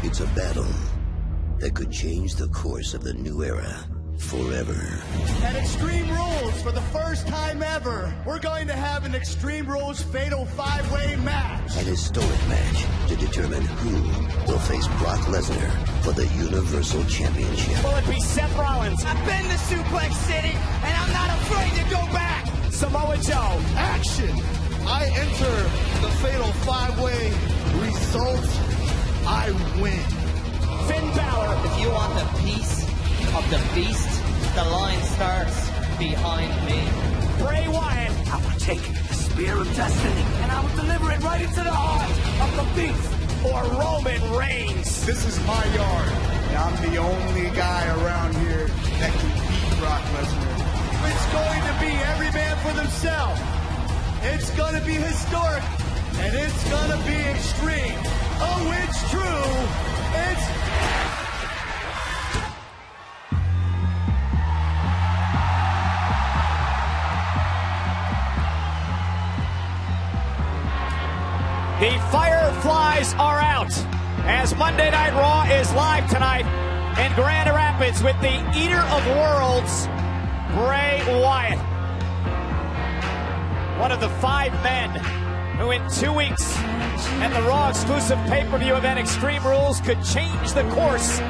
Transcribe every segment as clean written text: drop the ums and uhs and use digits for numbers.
It's a battle that could change the course of the new era forever. At Extreme Rules, for the first time ever, we're going to have an Extreme Rules Fatal 5-Way match. An historic match to determine who will face Brock Lesnar for the Universal Championship. Will it be Seth Rollins? I've been to Suplex City, and I'm not afraid to go back. Samoa Joe. Action! I enter the Fatal 5-Way. Result, I win. Finn Balor. If you want the piece of the beast, the line starts behind me. Bray Wyatt. I will take the spear of destiny and I will deliver it right into the heart of the beast. Or Roman Reigns. This is my yard, and I'm the only guy around here that can beat Brock Lesnar. It's going to be every man for themselves. It's going to be historic, and it's going to be extreme. Oh, it's true. It's... The Fireflies are out as Monday Night Raw is live tonight in Grand Rapids with the Eater of Worlds, Bray Wyatt. One of the 5 men who in 2 weeks at the Raw exclusive pay-per-view event Extreme Rules could change the course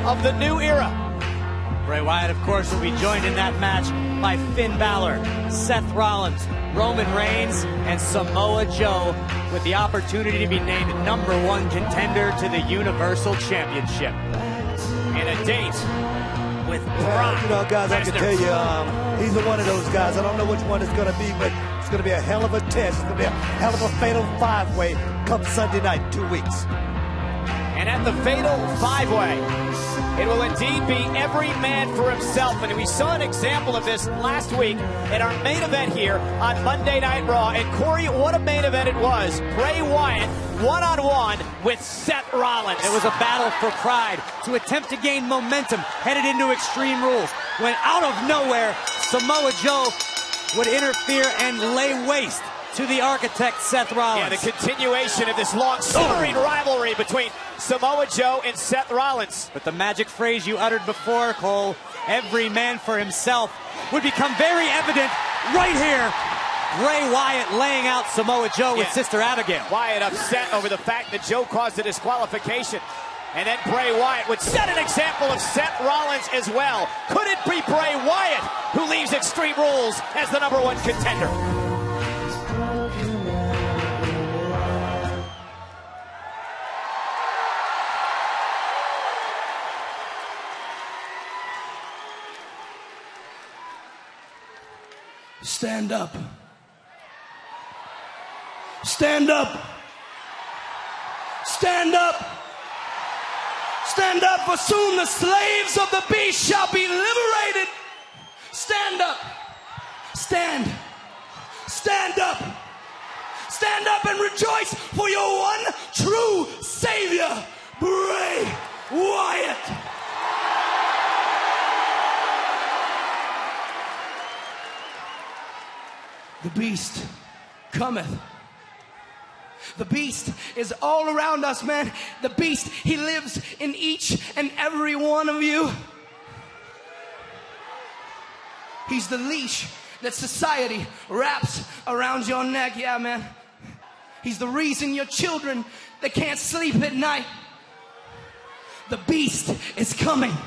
of the new era. Bray Wyatt, of course, will be joined in that match by Finn Balor, Seth Rollins, Roman Reigns, and Samoa Joe, with the opportunity to be named #1 contender to the Universal Championship. And a date with Brock. You know, guys, I can Lesnar. tell you, he's one of those guys. I don't know which one it's going to be, but it's going to be a hell of a test. It's going to be a hell of a Fatal 5-Way come Sunday night, 2 weeks. And at the Fatal 5-Way, it will indeed be every man for himself. And we saw an example of this last week in our main event here on Monday Night Raw. And Corey, what a main event it was. Bray Wyatt one-on-one with Seth Rollins. It was a battle for pride to attempt to gain momentum headed into Extreme Rules, when out of nowhere, Samoa Joe would interfere and lay waste to the architect, Seth Rollins. Yeah, the continuation of this long, simmering rivalry between Samoa Joe and Seth Rollins. But the magic phrase you uttered before, Cole, every man for himself, would become very evident right here. Bray Wyatt laying out Samoa Joe with Sister Abigail. Wyatt upset over the fact that Joe caused a disqualification. And then Bray Wyatt would set an example of Seth Rollins as well. Could it be Bray Wyatt who leaves Extreme Rules as the #1 contender? Stand up. Stand up. Stand up. Stand up, for soon the slaves of the beast shall be liberated. Stand up. Stand. Stand up. Stand up and rejoice for your one true Savior, Bray Wyatt. The beast cometh. The beast is all around us, man. The beast, he lives in each and every one of you. He's the leash that society wraps around your neck. Yeah, man. He's the reason your children, they can't sleep at night. The beast is coming.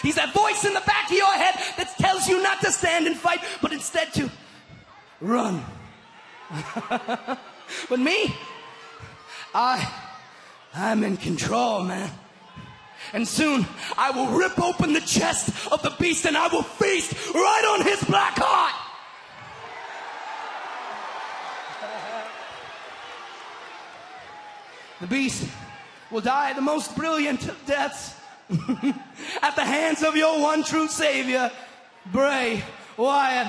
He's that voice in the back of your head that tells you not to stand and fight, but instead to run. But me, I'm in control, man. And soon I will rip open the chest of the beast and I will feast right on his black heart. The beast will die the most brilliant of deaths at the hands of your one true Savior, Bray Wyatt.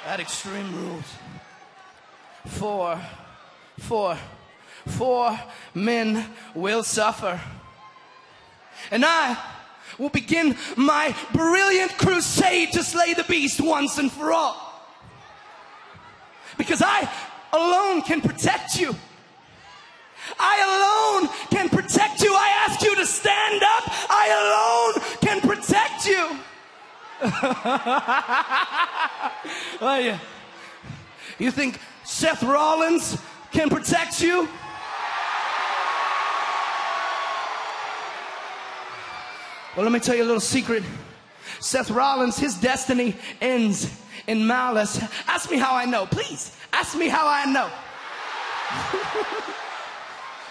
At Extreme Rules, four men will suffer. And I will begin my brilliant crusade to slay the beast once and for all. Because I alone can protect you. I alone can protect you. I ask you to stand up. I alone can protect you. Oh, yeah. You think Seth Rollins can protect you? Well, let me tell you a little secret. Seth Rollins, his destiny ends in malice. Ask me how I know. Please, ask me how I know.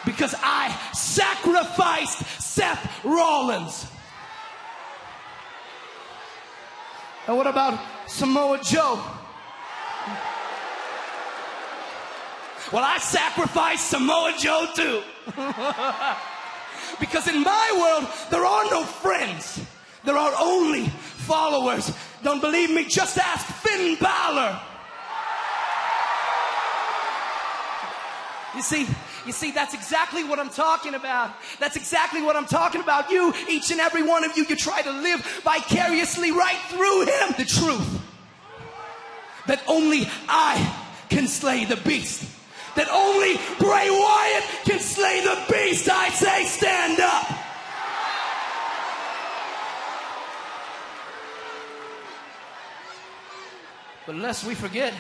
Because I sacrificed Seth Rollins. And what about Samoa Joe? Well, I sacrificed Samoa Joe too. Because in my world, there are no friends. There are only followers. Don't believe me? Just ask Finn Balor. You see, that's exactly what I'm talking about. That's exactly what I'm talking about. You, each and every one of you, you try to live vicariously right through him. The truth that only I can slay the beast. That only Bray Wyatt can slay the beast. I say stand up. But lest we forget,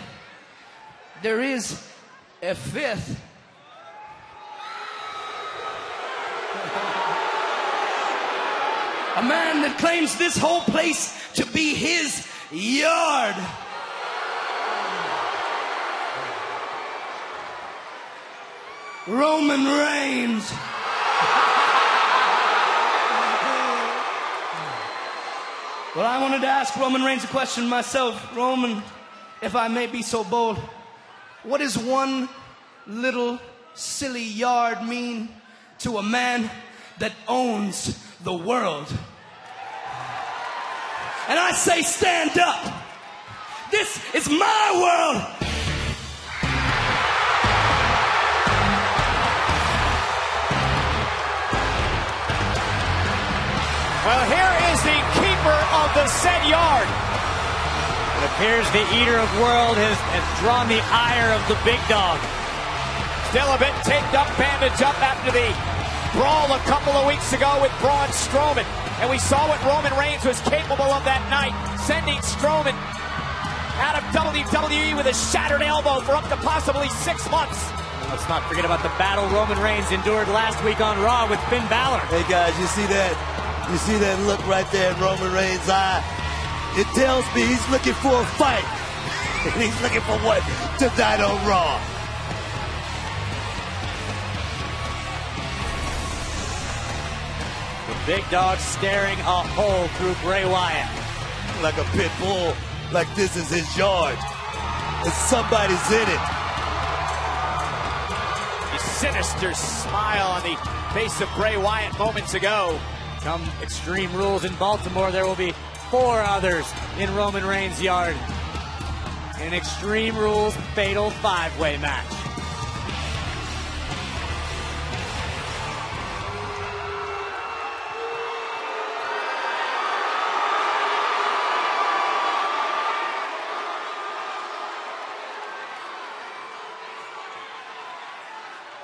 there is a fifth. A man that claims this whole place to be his yard. Roman Reigns. Well, I wanted to ask Roman Reigns a question myself. Roman, if I may be so bold, what does one little silly yard mean to a man that owns the world? And I say stand up. This is my world. Well, here is the keeper of the said yard. It appears the eater of world has drawn the ire of the big dog. Still a bit taped up, bandaged up after the brawl a couple of weeks ago with Braun Strowman. And we saw what Roman Reigns was capable of that night, sending Strowman out of WWE with a shattered elbow for up to possibly 6 months. Let's not forget about the battle Roman Reigns endured last week on Raw with Finn Balor. Hey guys, you see that? You see that look right there in Roman Reigns' eye? It tells me he's looking for a fight. And he's looking for what? Tonight on Raw. The big dog staring a hole through Bray Wyatt. Like a pit bull. Like this is his yard. And somebody's in it. A sinister smile on the face of Bray Wyatt moments ago. Come Extreme Rules in Baltimore, there will be 4 others in Roman Reigns' yard. An Extreme Rules fatal 5-way match.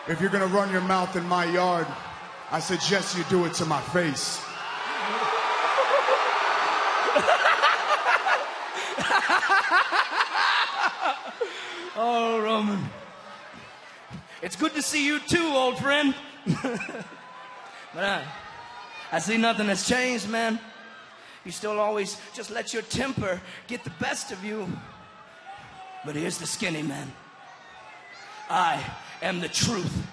If you're gonna run your mouth in my yard, I suggest you do it to my face. Oh, Roman. It's good to see you too, old friend. But I see nothing has changed, man. You still always just let your temper get the best of you. But here's the skinny man. I am the truth.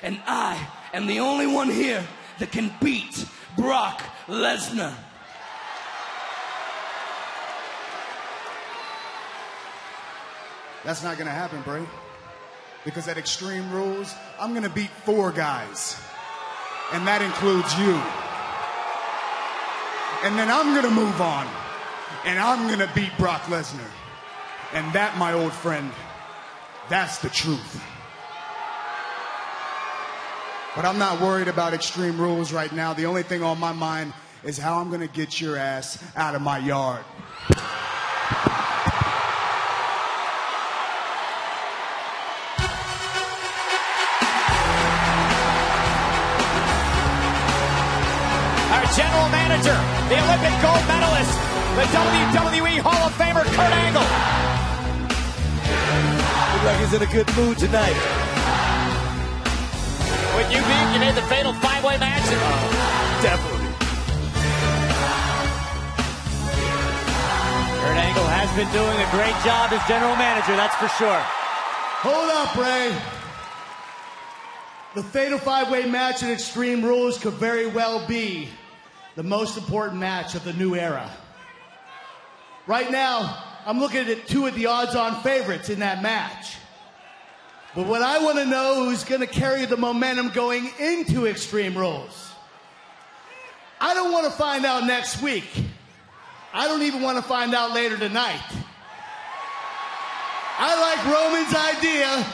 And I am the only one here that can beat Brock Lesnar. That's not gonna happen, Bray. Because at Extreme Rules, I'm gonna beat 4 guys. And that includes you. And then I'm gonna move on. And I'm gonna beat Brock Lesnar. And that, my old friend, that's the truth. But I'm not worried about Extreme Rules right now. The only thing on my mind is how I'm gonna get your ass out of my yard. general manager, the Olympic gold medalist, the WWE Hall of Famer, Kurt Angle. Looks like he's in a good mood tonight. Would you be if you made the fatal five-way match? Definitely. Kurt Angle has been doing a great job as general manager, that's for sure. Hold up, Ray. The fatal five-way match at Extreme Rules could very well be the most important match of the new era. Right now, I'm looking at two of the odds-on favorites in that match. But what I want to know who's going to carry the momentum going into Extreme Rules. I don't want to find out next week. I don't even want to find out later tonight. I like Roman's idea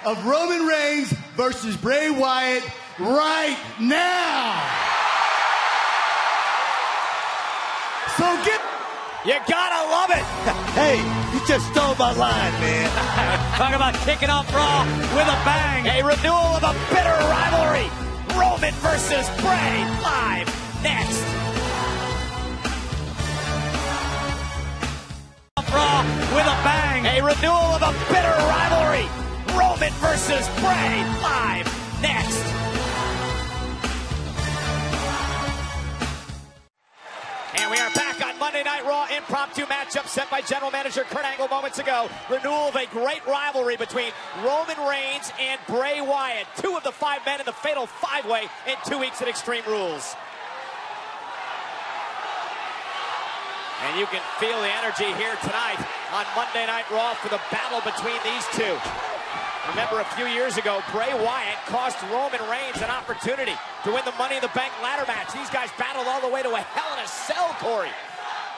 of Roman Reigns versus Bray Wyatt right now. So get... You gotta love it. Hey, you just stole my line, man. Talk about kicking off Raw with a bang. A renewal of a bitter rivalry. Roman versus Bray, live next. Raw with a bang. A renewal of a bitter rivalry. Roman versus Bray, live next. And we are back on Monday Night Raw. Impromptu matchup set by general manager Kurt Angle moments ago. Renewal of a great rivalry between Roman Reigns and Bray Wyatt. Two of the five men in the fatal five-way in 2 weeks at Extreme Rules. And you can feel the energy here tonight on Monday Night Raw for the battle between these two. Remember, a few years ago, Bray Wyatt cost Roman Reigns an opportunity to win the Money in the Bank ladder match. These guys battled all the way to a Hell in a Cell, Corey.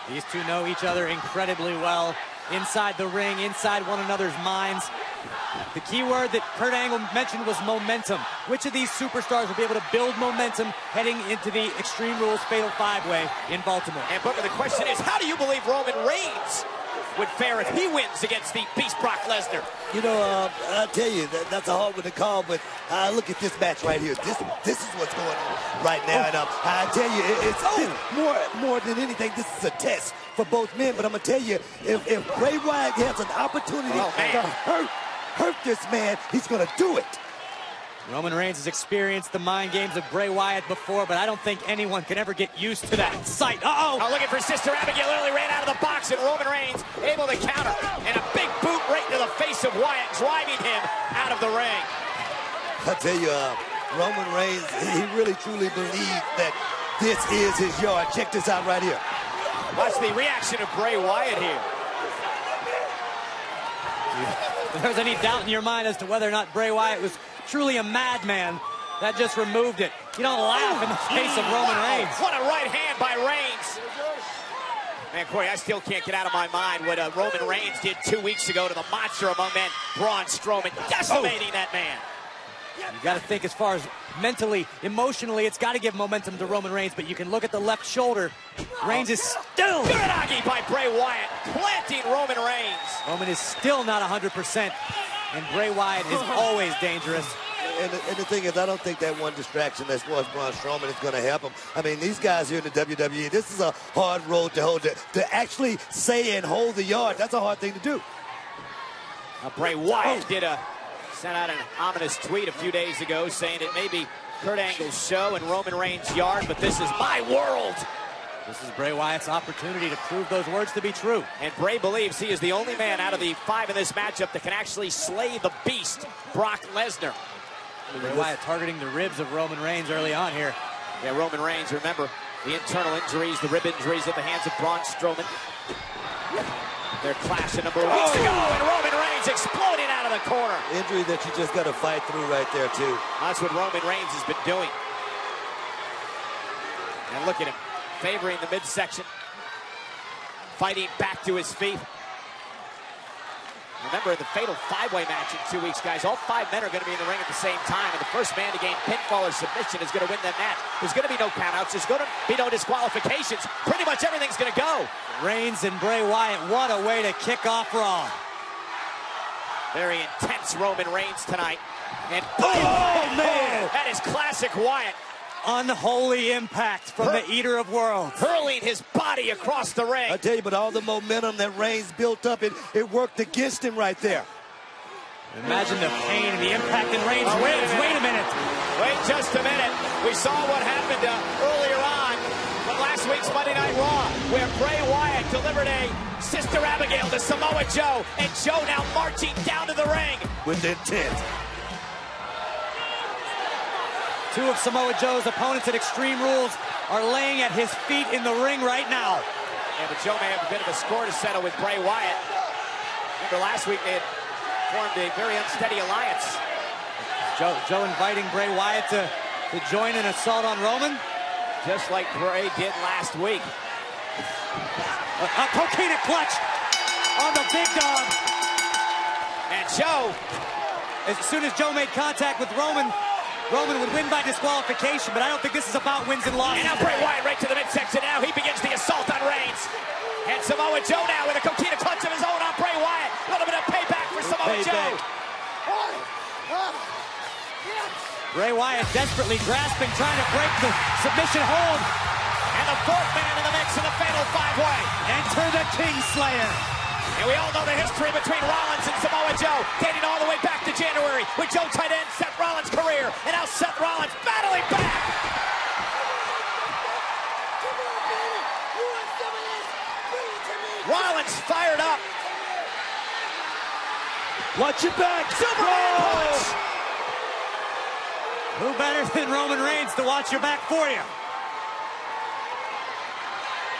These two know each other incredibly well. Inside the ring, inside one another's minds. The key word that Kurt Angle mentioned was momentum. Which of these superstars will be able to build momentum heading into the Extreme Rules Fatal Five-Way in Baltimore? And Booker, the question is, how do you believe Roman Reigns would fare if he wins against the Beast Brock Lesnar? You know, I'll tell you, that's a hard one to call, but look at this match right here. This is what's going on right now. And I tell you, it's more than anything, this is a test for both men. But I'm going to tell you, if Bray Wyatt has an opportunity to hurt this man, he's going to do it. Roman Reigns has experienced the mind games of Bray Wyatt before, but I don't think anyone can ever get used to that sight. Oh, looking for Sister Abigail, literally ran out of the box, and Roman Reigns able to counter. And a big boot right into the face of Wyatt, driving him out of the ring. I tell you, Roman Reigns, he really truly believes that this is his yard. Check this out right here. Watch the reaction of Bray Wyatt here. If there's any doubt in your mind as to whether or not Bray Wyatt was truly a madman, that just removed it. You don't laugh in the face of Roman Reigns. What a right hand by Reigns. Man, Corey, I still can't get out of my mind what Roman Reigns did 2 weeks ago to the monster among men, Braun Strowman, decimating that man. You got to think as far as mentally, emotionally, it's got to give momentum to Roman Reigns, but you can look at the left shoulder. Reigns is still... Uranagi by Bray Wyatt, planting Roman Reigns. Roman is still not 100%, and Bray Wyatt is always dangerous. And the thing is, I don't think that one distraction as far as Braun Strowman is going to help him. I mean, these guys here in the WWE, this is a hard road to hold. To actually say and hold the yard, that's a hard thing to do. Bray Wyatt sent out an ominous tweet a few days ago saying it may be Kurt Angle's show and Roman Reigns' yard, but this is my world. This is Bray Wyatt's opportunity to prove those words to be true. And Bray believes he is the only man out of the five in this matchup that can actually slay the beast, Brock Lesnar. Bray Wyatt targeting the ribs of Roman Reigns early on here. Yeah, Roman Reigns, remember, the internal injuries, the rib injuries at the hands of Braun Strowman. Their clash a number of weeks ago, and Roman Reigns exploding out of the corner. Injury that you just got to fight through right there, too. That's what Roman Reigns has been doing. And look at him, favoring the midsection, fighting back to his feet. Remember, the fatal five-way match in 2 weeks, guys, all five men are going to be in the ring at the same time, and the first man to gain pinfall or submission is going to win that match. There's going to be no countouts. There's going to be no disqualifications. Pretty much everything's going to go. Reigns and Bray Wyatt, what a way to kick off Raw. Very intense Roman Reigns tonight. And oh man! That is classic Wyatt. Unholy impact from the Eater of Worlds. Hurling his body across the ring. I tell you, but all the momentum that Reigns built up, it worked against him right there. Imagine the pain and the impact, and Reigns wins. Wait a minute. Wait just a minute. We saw what happened earlier on from last week's Monday Night Raw, where Bray Wyatt delivered a Sister Abigail to Samoa Joe, and Joe now marching down to the ring. With intent. Two of Samoa Joe's opponents at Extreme Rules are laying at his feet in the ring right now. Yeah, but Joe may have a bit of a score to settle with Bray Wyatt. Remember last week they had formed a very unsteady alliance. Joe inviting Bray Wyatt to join an assault on Roman. Just like Bray did last week. A coquina clutch on the big dog. And Joe, as soon as Joe made contact with Roman would win by disqualification, but I don't think this is about wins and losses. And now Bray Wyatt right to the midsection now. He begins the assault on Reigns. And Samoa Joe now with a coquina clutch of his own on Bray Wyatt. A little bit of payback for Samoa Joe. Bray Wyatt desperately grasping, trying to break the submission hold. And the fourth man in the mix in the fatal five-way. Enter the Kingslayer. And we all know the history between Rollins and Samoa Joe, dating all the way back to January, with Joe tight end Seth Rollins' career. And now Seth Rollins battling back. Rollins fired up. Watch your back. Superman punch. Who better than Roman Reigns to watch your back for you?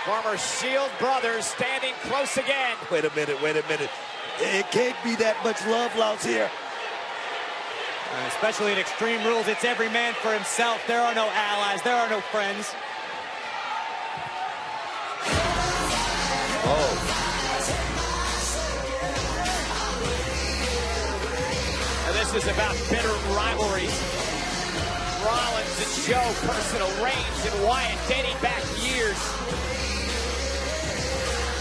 Former Shield brothers standing close again. Wait a minute. It can't be that much love lost here. Especially in Extreme Rules, it's every man for himself. There are no allies, there are no friends. And this is about bitter rivalries. Rollins and Joe, personal. Reigns and Wyatt dating back years.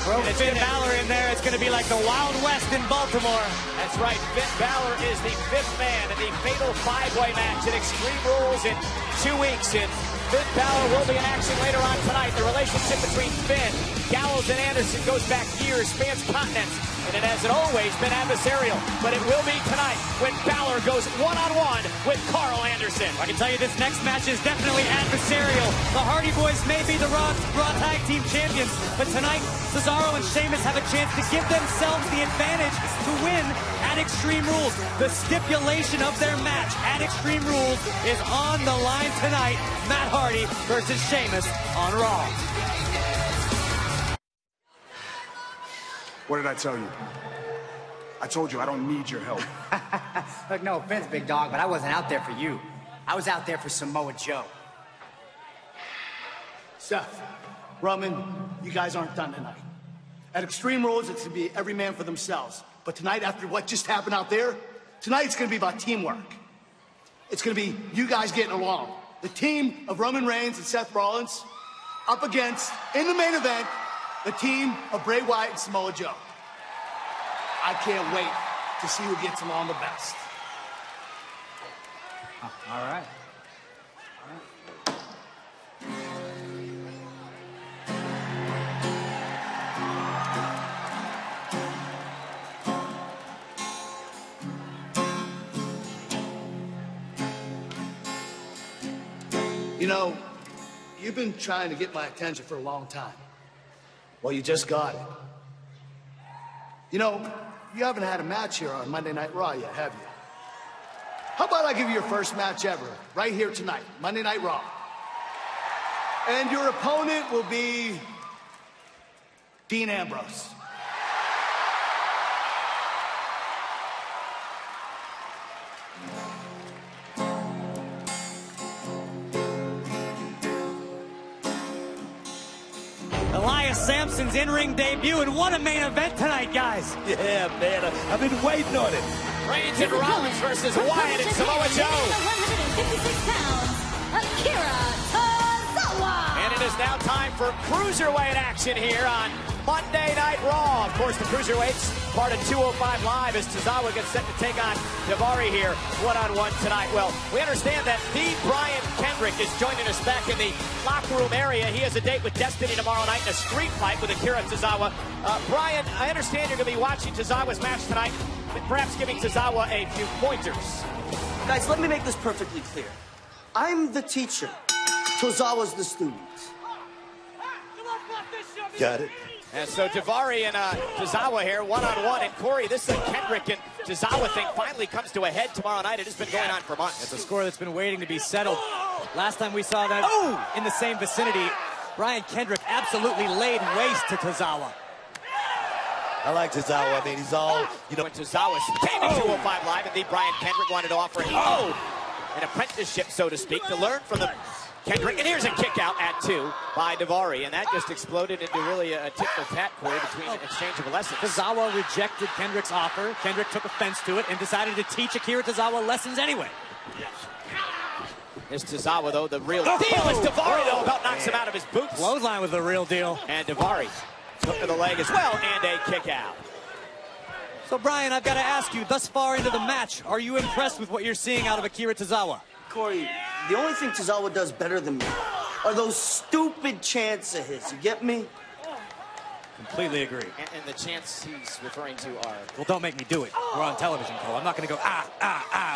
Throw Finn Balor in there, it's going to be like the Wild West in Baltimore. That's right, Finn Balor is the fifth man in the fatal five-way match at Extreme Rules in 2 weeks. And Finn Balor will be in action later on tonight. The relationship between Finn, Gallows, and Anderson goes back years, spans continents, and it hasn't always been adversarial. But it will be tonight when Balor goes one-on-one with Carl Anderson. I can tell you this next match is definitely adversarial. The Hardy Boys may be the Raw Tag Team Champions, but tonight Cesaro and Sheamus have a chance to give themselves the advantage to win at Extreme Rules. The stipulation of their match at Extreme Rules is on the line tonight. Matt Hardy versus Sheamus on Raw. What did I tell you? I told you I don't need your help. Look, no offense, big dog, but I wasn't out there for you. I was out there for Samoa Joe. Seth, Roman, you guys aren't done tonight. At Extreme Rules, it's going to be every man for themselves. But tonight, after what just happened out there, tonight it's going to be about teamwork. It's going to be you guys getting along. The team of Roman Reigns and Seth Rollins up against, in the main event, the team of Bray Wyatt and Samoa Joe. I can't wait to see who gets along the best. All right. You know, you've been trying to get my attention for a long time. Well, you just got it. You know, you haven't had a match here on Monday Night Raw yet, have you? How about I give you your first match ever, right here tonight, Monday Night Raw. And your opponent will be Dean Ambrose. Samson's in-ring debut, and what a main event tonight, guys. Yeah, man, I've been waiting on it. Reigns and Rollins versus Wyatt and Samoa Joe. 156 pounds, Akira Tozawa. And it is now time for Cruiserweight action here on Monday Night Raw. Of course, the Cruiserweights part of 205 Live as Tozawa gets set to take on Daivari here one-on-one tonight. Well, we understand that the Brian Kendrick is joining us back in the locker room area. He has a date with Destiny tomorrow night in a street fight with Akira Tozawa. Brian, I understand you're going to be watching Tozawa's match tonight, but perhaps giving Tozawa a few pointers. Guys, let me make this perfectly clear. I'm the teacher. Tozawa's the student. Got it. And so Daivari and Tozawa here, one-on-one. And Corey, this Kendrick and Tozawa thing finally comes to a head tomorrow night. It has been going on for months. It's a score that's been waiting to be settled. Last time we saw that in the same vicinity, Brian Kendrick absolutely laid waste to Tozawa. I like Tozawa. I mean, he's all, you know. When Tozawa came to 205 Live, and the Brian Kendrick wanted to offer him an apprenticeship, so to speak, to learn from the Kendrick. And here's a kick out at 2 by Daivari, and that just exploded into really a tit-for-tat, Corey, between an exchange of lessons. Tozawa rejected Kendrick's offer. Kendrick took offense to it and decided to teach Akira Tozawa lessons anyway. There's Tozawa, though, the real deal. It's Daivari, though, about knocks him out of his boots. Clothesline was the real deal. And Daivari took to the leg as well, and a kick out. So, Brian, I've got to ask you, thus far into the match, are you impressed with what you're seeing out of Akira Tozawa? Corey, the only thing Tozawa does better than me are those stupid chants of his. You get me? Completely agree. And the chants he's referring to are... Well, don't make me do it. We're on television, Cole. I'm not going to go,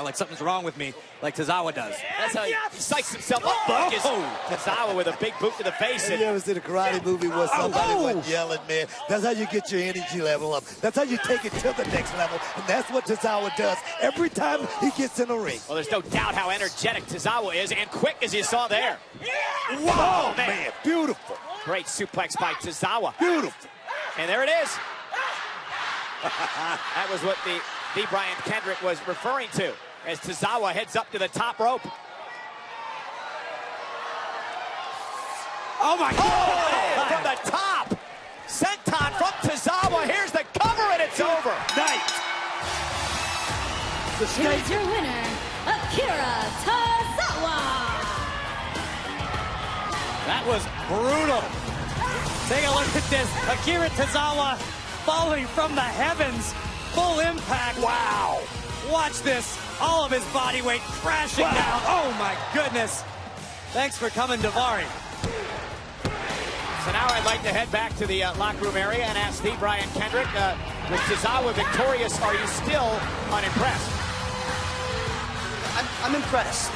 like something's wrong with me, like Tozawa does. That's how he psychs himself up, Buck. Tozawa with a big boot to the face. Have you ever seen a karate movie where somebody went yelling, man? That's how you get your energy level up. That's how you take it to the next level. And that's what Tozawa does every time he gets in the ring. Well, there's no doubt how energetic Tozawa is, and quick as you saw there. Wow, man, beautiful. Great suplex by Tozawa. Beautiful. And there it is. That was what the Brian Kendrick was referring to as Tozawa heads up to the top rope. Oh, my God. From the top. Senton from Tozawa. Here's the cover, and it's over. Nice. Here's your winner, Akira Tozawa. That was brutal. Take a look at this. Akira Tozawa falling from the heavens. Full impact. Wow. Watch this. All of his body weight crashing down. Oh, my goodness. Thanks for coming, Daivari. So now I'd like to head back to the locker room area and ask the Brian Kendrick, with Tozawa victorious, are you still unimpressed? I'm impressed.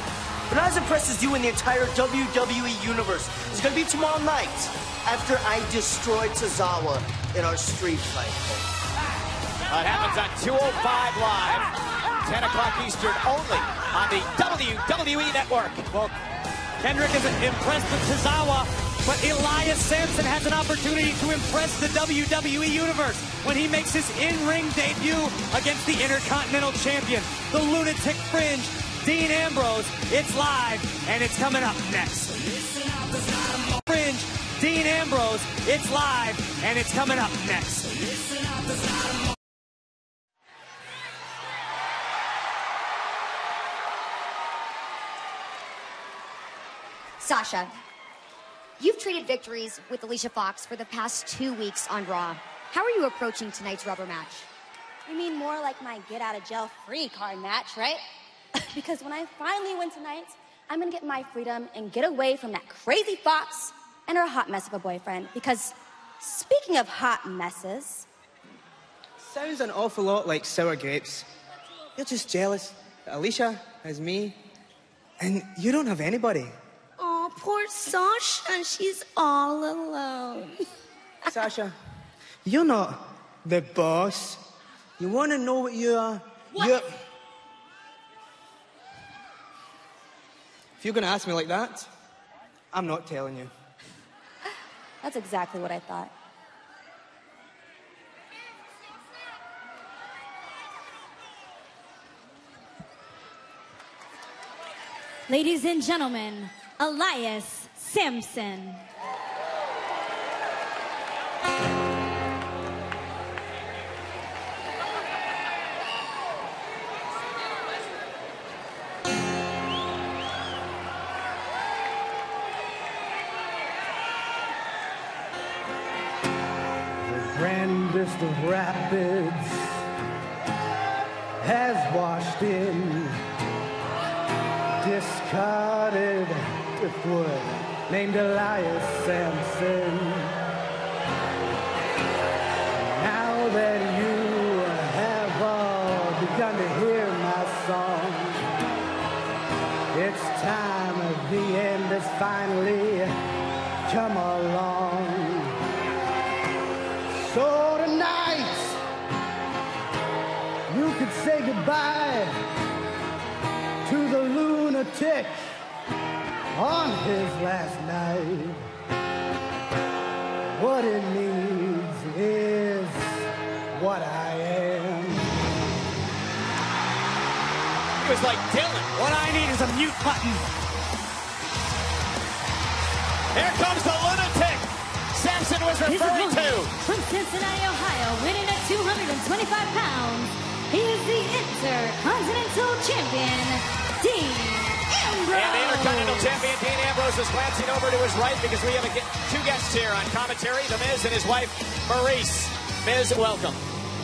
But not as impressed as you in the entire WWE universe. It's going to be tomorrow night after I destroy Tozawa in our street fight. It happens on 205 Live, 10 o'clock Eastern only on the WWE Network. Well, Kendrick is impressed with Tozawa, but Elias Sampson has an opportunity to impress the WWE Universe when he makes his in-ring debut against the Intercontinental Champion, the Lunatic Fringe, Dean Ambrose. It's live, and it's coming up next. Fringe, Dean Ambrose. It's live, and it's coming up next. Sasha, you've traded victories with Alicia Fox for the past 2 weeks on Raw. How are you approaching tonight's rubber match? You mean more like my get-out-of-jail-free card match, right? Because when I finally win tonight, I'm gonna get my freedom and get away from that crazy Fox and her hot mess of a boyfriend. Because, speaking of hot messes... Sounds an awful lot like sour grapes. You're just jealous that Alicia has me, and you don't have anybody. Oh, poor Sasha, she's all alone. Sasha, you're not the boss. You want to know what you are? What? If you're going to ask me like that, I'm not telling you. That's exactly what I thought. Ladies and gentlemen, Elias Sampson. The grandest deepest of rapids has washed in discarded driftwood named Elias Sampson. Now that you have all begun to hear my song, it's time the end has finally come along. So tonight, you could say goodbye to the lunatic on his last night. What it needs is what I am. He was like Dylan. What I need is a mute button. Here comes the lunatic Sampson was referring to. From Cincinnati, Ohio, winning at 225 pounds, he is the Intercontinental Champion, Dean Ambrose. And the Intercontinental Champion, Dean Ambrose, is glancing over to his right because we have two guests here on commentary, The Miz and his wife, Maurice. Miz, welcome.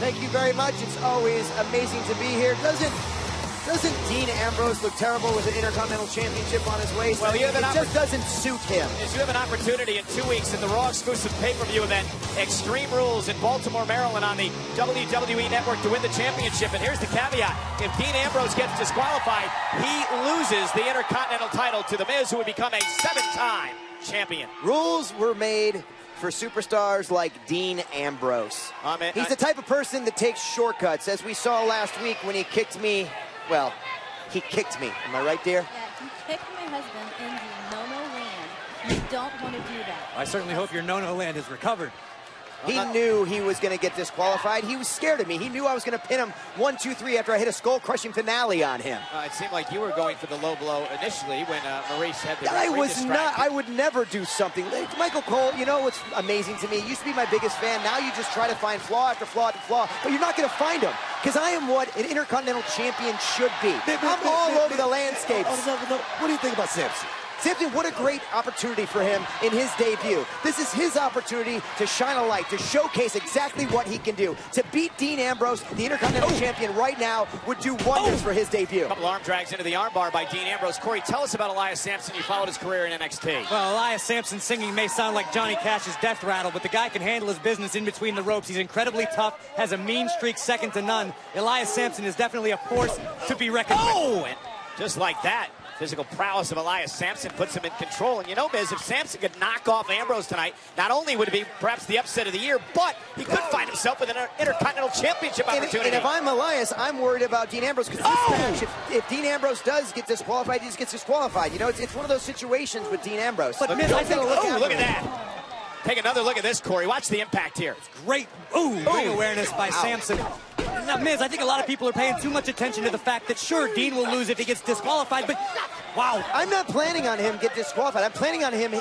Thank you very much. It's always amazing to be here. Doesn't Dean Ambrose look terrible with an Intercontinental Championship on his waist? Well, it just doesn't suit him. You have an opportunity in 2 weeks in the Raw exclusive pay-per-view event, Extreme Rules in Baltimore, Maryland, on the WWE Network to win the championship. And here's the caveat. If Dean Ambrose gets disqualified, he loses the Intercontinental title to The Miz, who would become a 7-time champion. Rules were made for superstars like Dean Ambrose. He's the type of person that takes shortcuts, as we saw last week when he kicked me. Well, he kicked me. Am I right, dear? Yeah, he kicked my husband in the no-no land. You don't want to do that. I certainly hope your no-no land is recovered. He knew he was going to get disqualified. He was scared of me. He knew I was going to pin him 1, 2, 3 after I hit a skull-crushing finale on him. It seemed like you were going for the low blow initially when Maurice had the I was not. I would never do something. Michael Cole, you know what's amazing to me? He used to be my biggest fan. Now you just try to find flaw after flaw after flaw, but you're not going to find him because I am what an Intercontinental Champion should be. I'm all over the landscapes. What do you think about Sampson? Sampson, what a great opportunity for him in his debut. This is his opportunity to shine a light, to showcase exactly what he can do. To beat Dean Ambrose, the Intercontinental Champion right now, would do wonders for his debut. A couple arm drags into the armbar by Dean Ambrose. Corey, tell us about Elias Sampson. You followed his career in NXT. Well, Elias Sampson singing may sound like Johnny Cash's death rattle, but the guy can handle his business in between the ropes. He's incredibly tough, has a mean streak second to none. Elias Sampson is definitely a force to be reckoned with. And just like that, physical prowess of Elias Sampson puts him in control. And you know, Miz, if Sampson could knock off Ambrose tonight, not only would it be perhaps the upset of the year, but he could find himself with an Intercontinental Championship opportunity. And if I'm Elias, I'm worried about Dean Ambrose because this match, if Dean Ambrose does get disqualified, he just gets disqualified. You know, it's one of those situations with Dean Ambrose. But Miz, I think, look at that. Take another look at this, Corey. Watch the impact here. It's great ring awareness by Sampson. Now, Miz, I think a lot of people are paying too much attention to the fact that, sure, Dean will lose if he gets disqualified, but wow. I'm not planning on him get disqualified. I'm planning on him,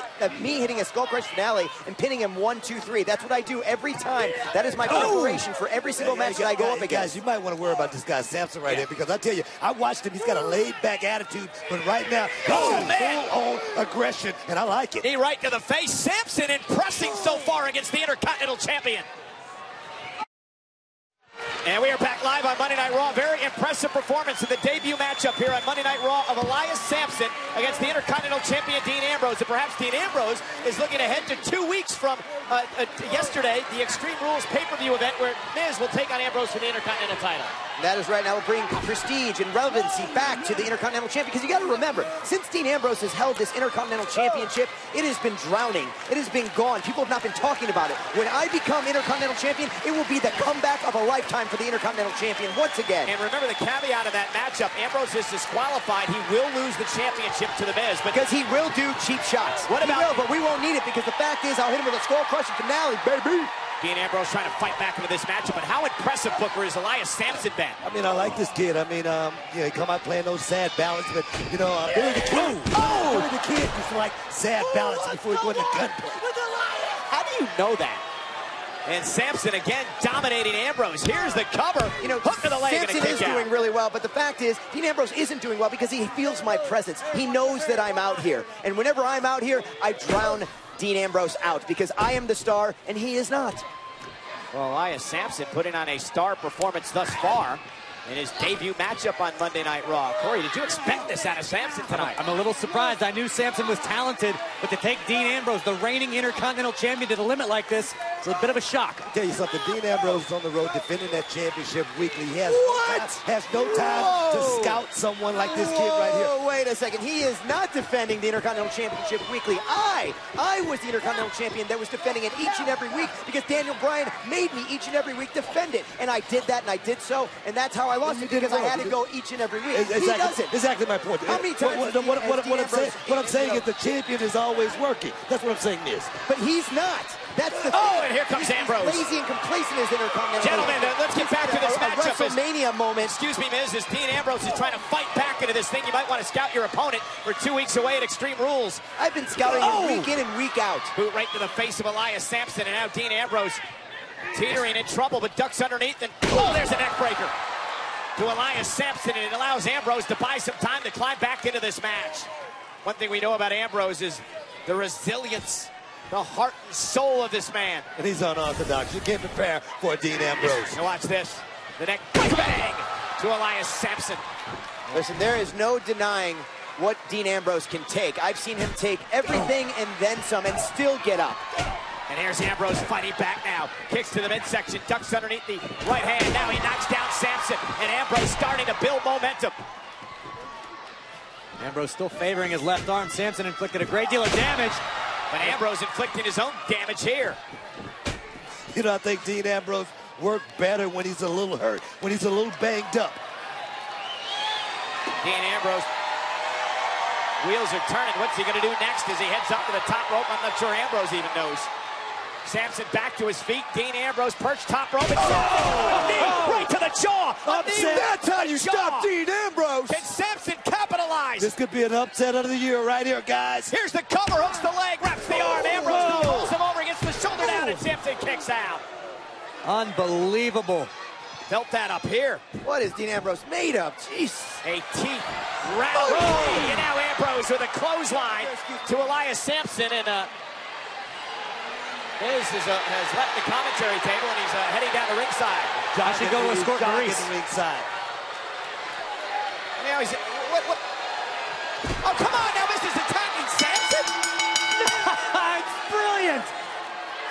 me hitting a skull crush finale and pinning him 1, 2, 3. That's what I do every time. That is my preparation for every single match that I go up against. Guys, you might want to worry about this guy Sampson right here because I tell you, I watched him. He's got a laid-back attitude, but right now, full-on aggression, and I like it. Knee right to the face. Sampson impressing so far against the Intercontinental Champion. And we are back live on Monday Night Raw. Very impressive performance in the debut matchup here on Monday Night Raw of Elias Sampson against the Intercontinental Champion Dean Ambrose. And perhaps Dean Ambrose is looking ahead to 2 weeks from yesterday, the Extreme Rules pay-per-view event where Miz will take on Ambrose for the Intercontinental title. That is right. Now we'll bring prestige and relevancy back to the Intercontinental Champion because you got to remember, since Dean Ambrose has held this Intercontinental Championship, it has been drowning. It has been gone. People have not been talking about it. When I become Intercontinental Champion, it will be the comeback of a lifetime for the Intercontinental Champion once again. And remember the caveat of that matchup, Ambrose is disqualified. He will lose the championship to the Miz. Because he will do cheap shots. What about? He will, but we won't need it because the fact is I'll hit him with a skull-crushing finale, baby. Dean Ambrose trying to fight back into this matchup, but how impressive, Booker, is Elias Sampson been? I mean, I like this kid. I mean, he come out playing those sad ballads, but, you know, Billy the Kid. Billy the Kid used to like sad ballads before he go into gunplay. How do you know that? And Sampson again dominating Ambrose. Here's the cover. You know, hook to the leg. Sampson is doing really well, but the fact is, Dean Ambrose isn't doing well because he feels my presence. He knows that I'm out here. And whenever I'm out here, I drown Dean Ambrose out because I am the star and he is not. Well, Elias Sampson putting on a star performance thus far in his debut matchup on Monday Night Raw. Corey, did you expect this out of Sampson tonight? I'm a little surprised. I knew Sampson was talented, but to take Dean Ambrose, the reigning Intercontinental Champion, to the limit like this, it's a bit of a shock. I'll tell you something, Dean Ambrose is on the road defending that championship weekly. He has no time to scout someone like this kid right here. Wait a second. He is not defending the Intercontinental Championship weekly. I was the Intercontinental Champion that was defending it each and every week because Daniel Bryan made me each and every week defend it. And I did that, and I did so, and that's how I lost it because I had to go each and every week. He doesn't. Exactly my point. How many times what I'm saying is the champion is always working. That's what I'm saying is. But he's not. That's the thing. And here comes Ambrose. Lazy and complacent as Intercontinental. Gentlemen, let's get back to this matchup. WrestleMania moment. Excuse me, Miz, as Dean Ambrose is trying to fight back into this thing. You might want to scout your opponent. We're 2 weeks away at Extreme Rules. I've been scouting him week in and week out. Boot right to the face of Elias Sampson, and now Dean Ambrose teetering in trouble, but ducks underneath, and there's a neck breaker to Elias Sampson, and it allows Ambrose to buy some time to climb back into this match. One thing we know about Ambrose is the resilience, the heart and soul of this man. And he's unorthodox. You can't prepare for Dean Ambrose. Now watch this. The neck bang to Elias Sampson. Listen, there is no denying what Dean Ambrose can take. I've seen him take everything and then some and still get up. And here's Ambrose fighting back now. Kicks to the midsection, ducks underneath the right hand. Now he knocks down Sampson, and Ambrose starting to build momentum. Ambrose still favoring his left arm. Sampson inflicted a great deal of damage. But Ambrose inflicting his own damage here. You know, I think Dean Ambrose worked better when he's a little hurt, when he's a little banged up. Dean Ambrose, wheels are turning. What's he going to do next as he heads up to the top rope? I'm not sure Ambrose even knows. Sampson back to his feet. Dean Ambrose perched top rope. And right to the jaw. That's how you stop Dean Ambrose. Can Sampson capitalize? This could be an upset of the year right here, guys. Here's the cover. Hooks the leg, wraps the arm. Ambrose rolls him over, gets the shoulder down, and Sampson kicks out. Unbelievable. Felt that up here. What is Dean Ambrose made of? Jeez. A teeth rattle. And now Ambrose with a clothesline to Elias Sampson, and Miz has left the commentary table, and he's heading down to ringside. I should go to escort Maurice. Ringside. Now he's what? Oh, come on! Now Miz is attacking Sampson. It's brilliant.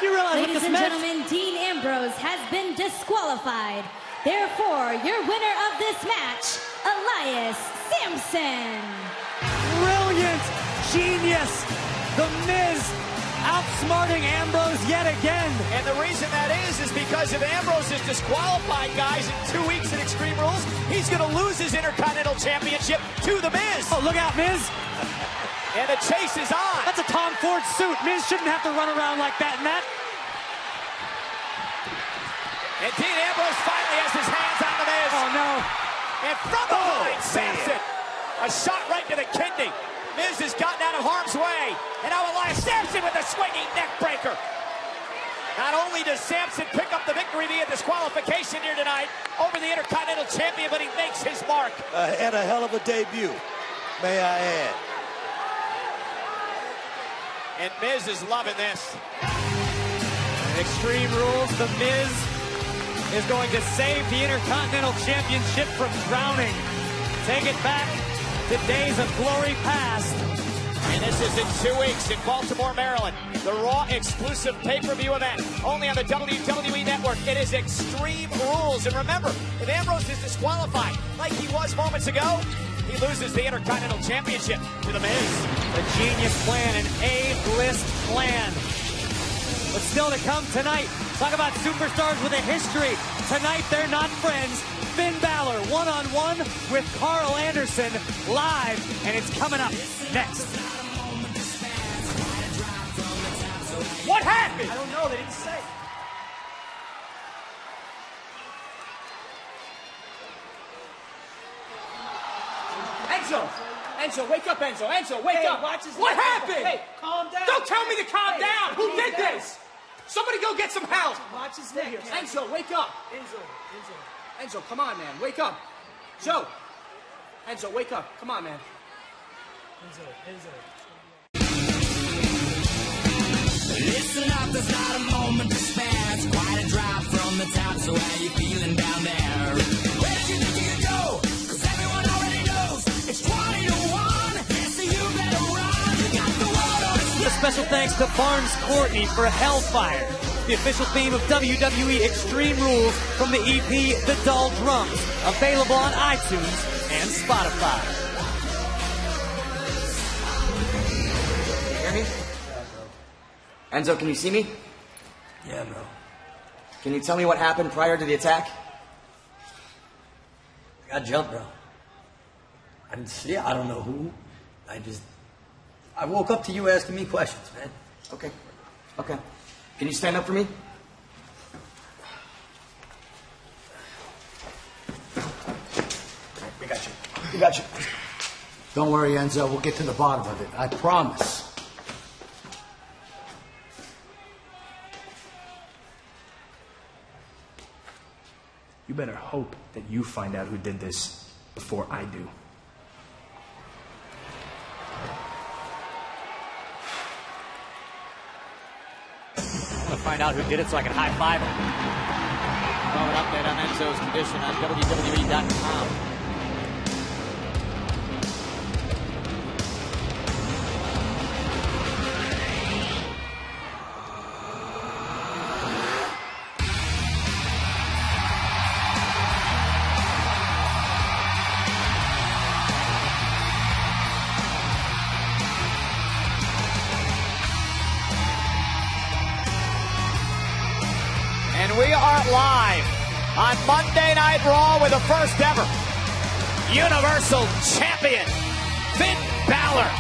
Do you realize Ladies and gentlemen, Dean Ambrose has been disqualified. Therefore, your winner of this match, Elias Sampson. Brilliant, genius. The Miz outsmarting Ambrose yet again. And the reason that is because if Ambrose is disqualified, guys, in 2 weeks in Extreme Rules, he's going to lose his Intercontinental Championship to The Miz. Oh, look out, Miz. And the chase is on. That's a Tom Ford suit. Miz shouldn't have to run around like that in that. And Dean Ambrose finally has his hands on The Miz. Oh, no. And from behind, Sampson. A shot right to the kidney. Miz has gotten out of harm's way. And now Elias Sampson with a swinging neck breaker. Not only does Sampson pick up the victory via disqualification here tonight over the Intercontinental Champion, but he makes his mark. And a hell of a debut, may I add. And Miz is loving this. Extreme Rules, The Miz is going to save the Intercontinental Championship from drowning. Take it back to days of glory past. And this is in 2 weeks in Baltimore, Maryland. The Raw exclusive pay-per-view event. Only on the WWE Network. It is Extreme Rules. And remember, if Ambrose is disqualified, like he was moments ago, he loses the Intercontinental Championship to The Miz. A genius plan, an A-list plan. But still to come tonight, talk about superstars with a history. Tonight, they're not friends. Finn Balor, one-on-one with Carl Anderson, live, and it's coming up next. What happened? I don't know, they didn't say. Enzo, wake up, Enzo. Enzo, wake up. What happened? Hey, calm down. Don't tell me to calm down. Who did this? Somebody go get some help. Watch his neck. Enzo, wake up. Enzo, come on, man. Wake up. Joe. Enzo, wake up. Come on, man. Listen up, there's not a moment to spare. It's quite a drive from the top, so how you feeling down there? Where do you think you could go? 'Cause everyone already knows it's 20 to 1, so you better run. You got the world. A special thanks to Barnes Courtney for Hellfire, the official theme of WWE Extreme Rules from the EP The Dull Drums, available on iTunes and Spotify. Can you hear me? Enzo, can you see me? Yeah, bro. Can you tell me what happened prior to the attack? I got jumped, bro. I didn't see it. I don't know who. I woke up to you asking me questions, man. Okay. Okay. Can you stand up for me? We got you. We got you. Don't worry, Enzo. We'll get to the bottom of it. I promise. You better hope that you find out who did this before I do. I'm gonna find out who did it so I can high-five him. An update on Enzo's condition on WWE.com. We are live on Monday Night Raw with the first ever Universal Champion, Finn Balor.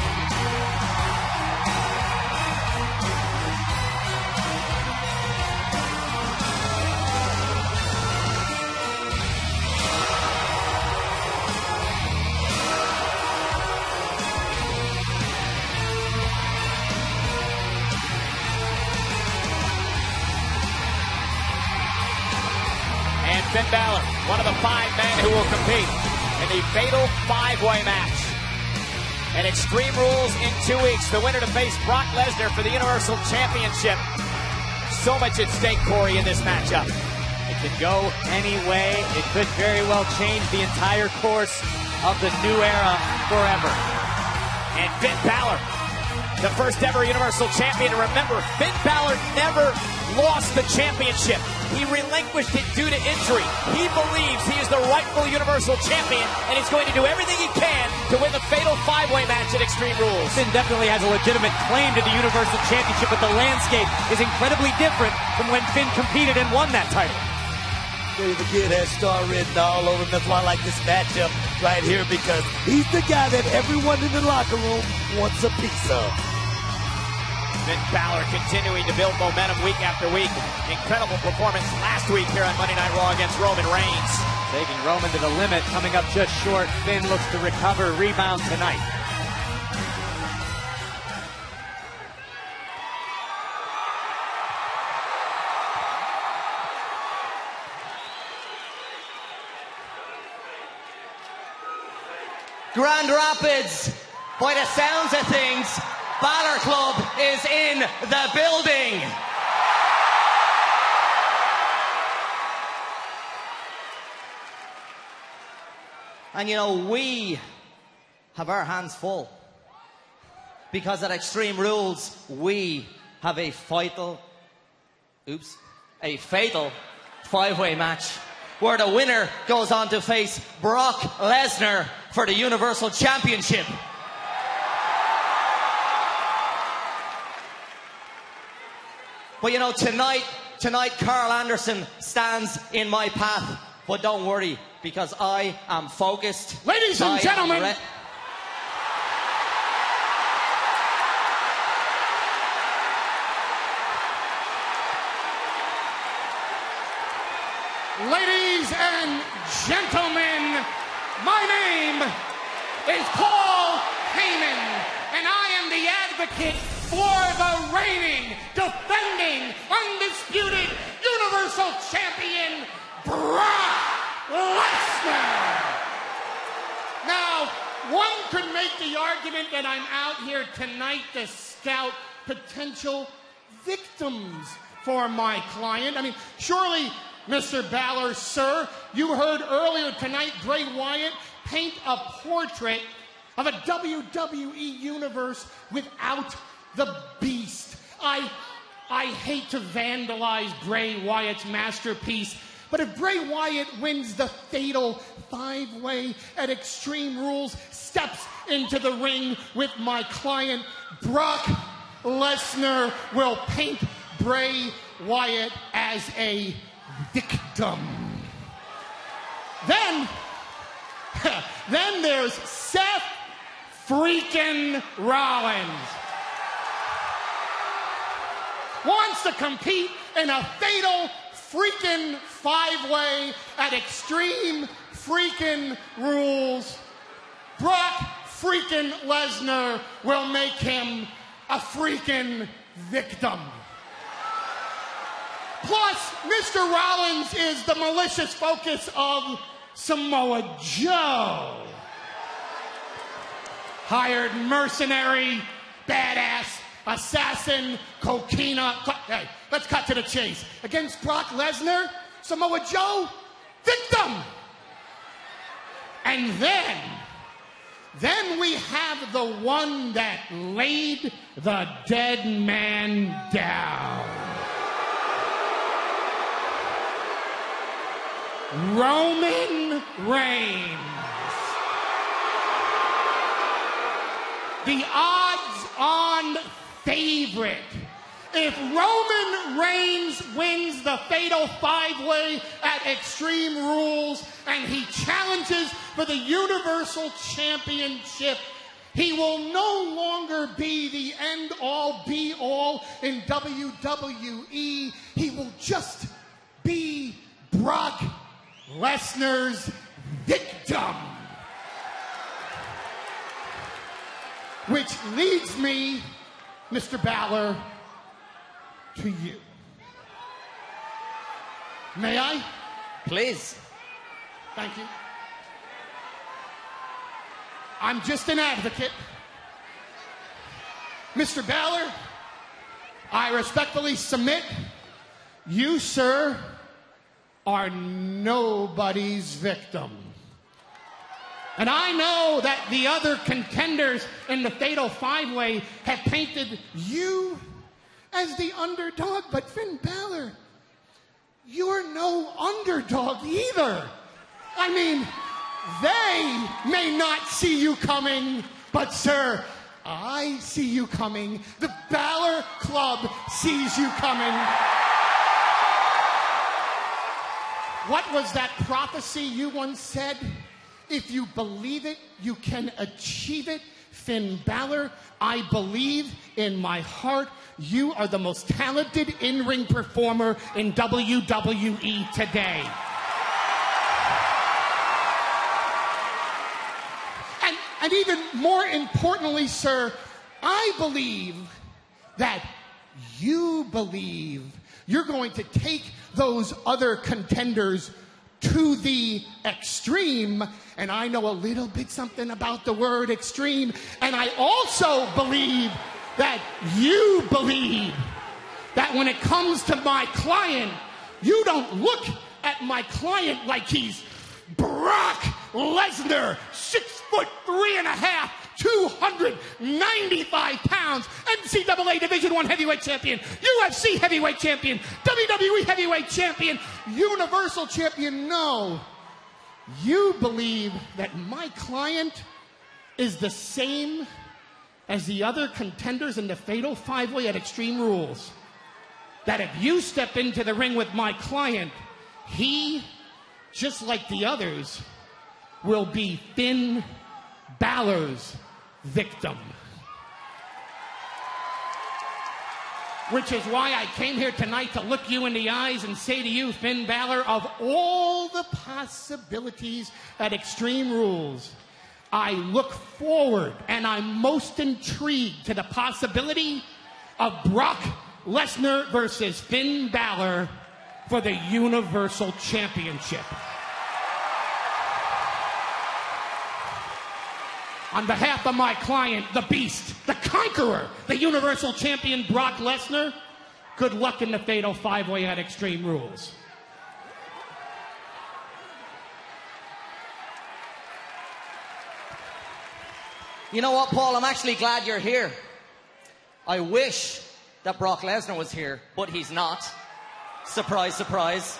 Finn Balor, one of the 5 men who will compete in the fatal 5-way match. And Extreme Rules in 2 weeks. The winner to face Brock Lesnar for the Universal Championship. So much at stake, Corey, in this matchup. It can go any way. It could very well change the entire course of the new era forever. And Finn Balor, the first ever Universal Champion. Remember, Finn Balor never lost the championship. He relinquished it due to injury. He believes he is the rightful Universal Champion, and he's going to do everything he can to win the fatal 5-way match at Extreme Rules. Finn definitely has a legitimate claim to the Universal Championship, but the landscape is incredibly different from when Finn competed and won that title. The kid has star written all over him. That's why I like this matchup right here, because he's the guy that everyone in the locker room wants a piece of. Finn Balor continuing to build momentum week after week. Incredible performance last week here on Monday Night Raw against Roman Reigns. Taking Roman to the limit, coming up just short. Finn looks to recover, rebound tonight. Grand Rapids, by the sounds of things, Balor Club is in the building. And you know, we have our hands full, because at Extreme Rules, we have a fatal 5-way match, where the winner goes on to face Brock Lesnar for the Universal Championship. But you know, tonight Carl Anderson stands in my path. But don't worry, because I am focused. Ladies and gentlemen, ladies and gentlemen, my name is Paul Heyman, and I am the advocate for the reigning, defending, undisputed Universal Champion, Brock Lesnar. Now, one could make the argument that I'm out here tonight to scout potential victims for my client. I mean, surely Mr. Balor, sir. You heard earlier tonight Bray Wyatt paint a portrait of a WWE universe without the Beast. I hate to vandalize Bray Wyatt's masterpiece, but if Bray Wyatt wins the fatal five-way at Extreme Rules, steps into the ring with my client, Brock Lesnar will paint Bray Wyatt as a victim. Then there's Seth freaking Rollins. Wants to compete in a fatal freaking five-way at Extreme freaking Rules. Brock freaking Lesnar will make him a freaking victim. Plus, Mr. Rollins is the malicious focus of Samoa Joe. Hired mercenary, badass, assassin, coquina. Hey, let's cut to the chase. Against Brock Lesnar, Samoa Joe, victim. And then we have the one that laid the dead man down. Roman Reigns. The odds-on favorite. If Roman Reigns wins the fatal five-way at Extreme Rules and he challenges for the Universal Championship, he will no longer be the end-all, be-all in WWE. He will just be Brock Lesnar's victim. Which leads me, Mr. Balor, to you. May I? Please. Thank you. I'm just an advocate. Mr. Balor, I respectfully submit, you, sir, are nobody's victim. And I know that the other contenders in the Fatal Five-Way have painted you as the underdog, but Finn Balor, you're no underdog either. I mean, they may not see you coming, but sir, I see you coming. The Balor Club sees you coming. What was that prophecy you once said? If you believe it, you can achieve it. Finn Balor, I believe in my heart you are the most talented in-ring performer in WWE today. And even more importantly, sir, I believe that you believe you're going to take those other contenders to the extreme, and I know a little bit something about the word extreme, and I also believe that you believe that when it comes to my client, you don't look at my client like he's Brock Lesnar, 6'3½", 295 pounds, NCAA Division I heavyweight champion, UFC heavyweight champion, WWE heavyweight champion, Universal champion. No, you believe that my client is the same as the other contenders in the Fatal Five-Way at Extreme Rules. That if you step into the ring with my client, he, just like the others, will be Finn Balor's victim. Which is why I came here tonight to look you in the eyes and say to you, Finn Balor, of all the possibilities at Extreme Rules, I look forward and I'm most intrigued to the possibility of Brock Lesnar versus Finn Balor for the Universal Championship. On behalf of my client, the Beast, the Conqueror, the Universal Champion Brock Lesnar, good luck in the Fatal Five-Way at Extreme Rules. You know what, Paul? I'm actually glad you're here. I wish that Brock Lesnar was here, but he's not. Surprise, surprise.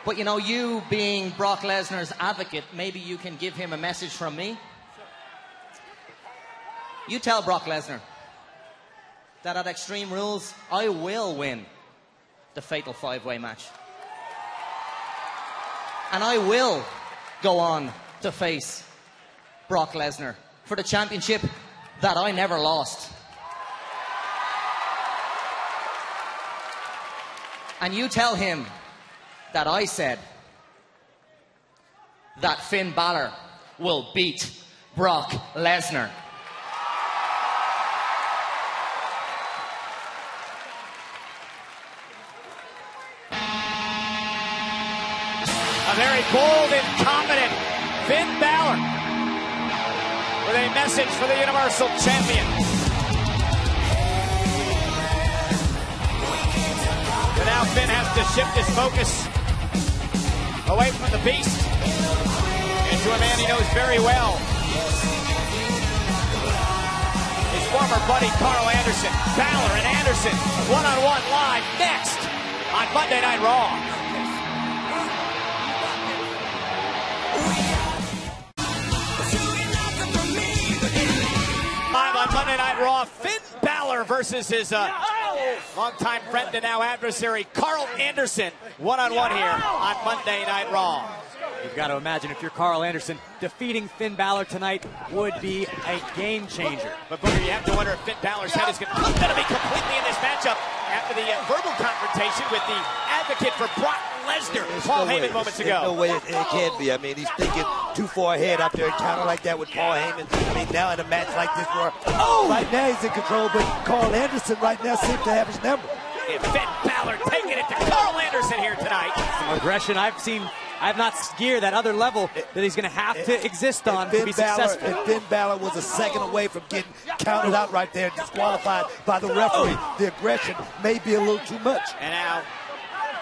But you know, you being Brock Lesnar's advocate, maybe you can give him a message from me. You tell Brock Lesnar that at Extreme Rules, I will win the Fatal 5-Way match. And I will go on to face Brock Lesnar for the championship that I never lost. And you tell him that I said that Finn Balor will beat Brock Lesnar. A very bold and confident Finn Balor with a message for the Universal Champion. But now Finn has to shift his focus away from the Beast into a man he knows very well. His former buddy Carl Anderson. Balor and Anderson one-on-one live next on Monday Night Raw. Live on Monday Night Raw, Finn Balor versus his longtime friend and now adversary, Carl Anderson, one-on-one here on Monday Night Raw. You've got to imagine if you're Carl Anderson, defeating Finn Balor tonight would be a game changer. But Booker, you have to wonder if Finn Balor's head is going to be completely in this matchup after the verbal confrontation with the advocate for Brock Lesnar, Paul Heyman, moments ago. There's no way it can be. I mean, he's thinking too far ahead after an encounter like that with Paul Heyman. I mean, now in a match like this where, right now he's in control, but Carl Anderson right now seems to have his number. And Finn Balor taking it to Carl Anderson here tonight. Some aggression I've not gear that other level that he's going to have to exist on to be successful. And Finn Balor was a second away from getting counted out right there, disqualified by the referee. The aggression may be a little too much. And now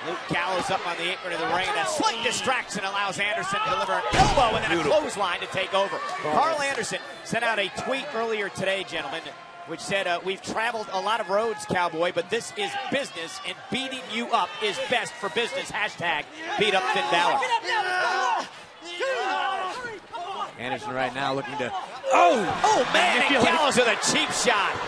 Luke Gallows up on the apron of the ring. That slight distraction allows Anderson to deliver an elbow and then a clothesline to take over. Carl Anderson sent out a tweet earlier today, gentlemen, which said, we've traveled a lot of roads, Cowboy, but this is business, and beating you up is best for business. Hashtag beat up Finn Balor. Anderson right now looking to... Oh man, and Gallows with a cheap shot.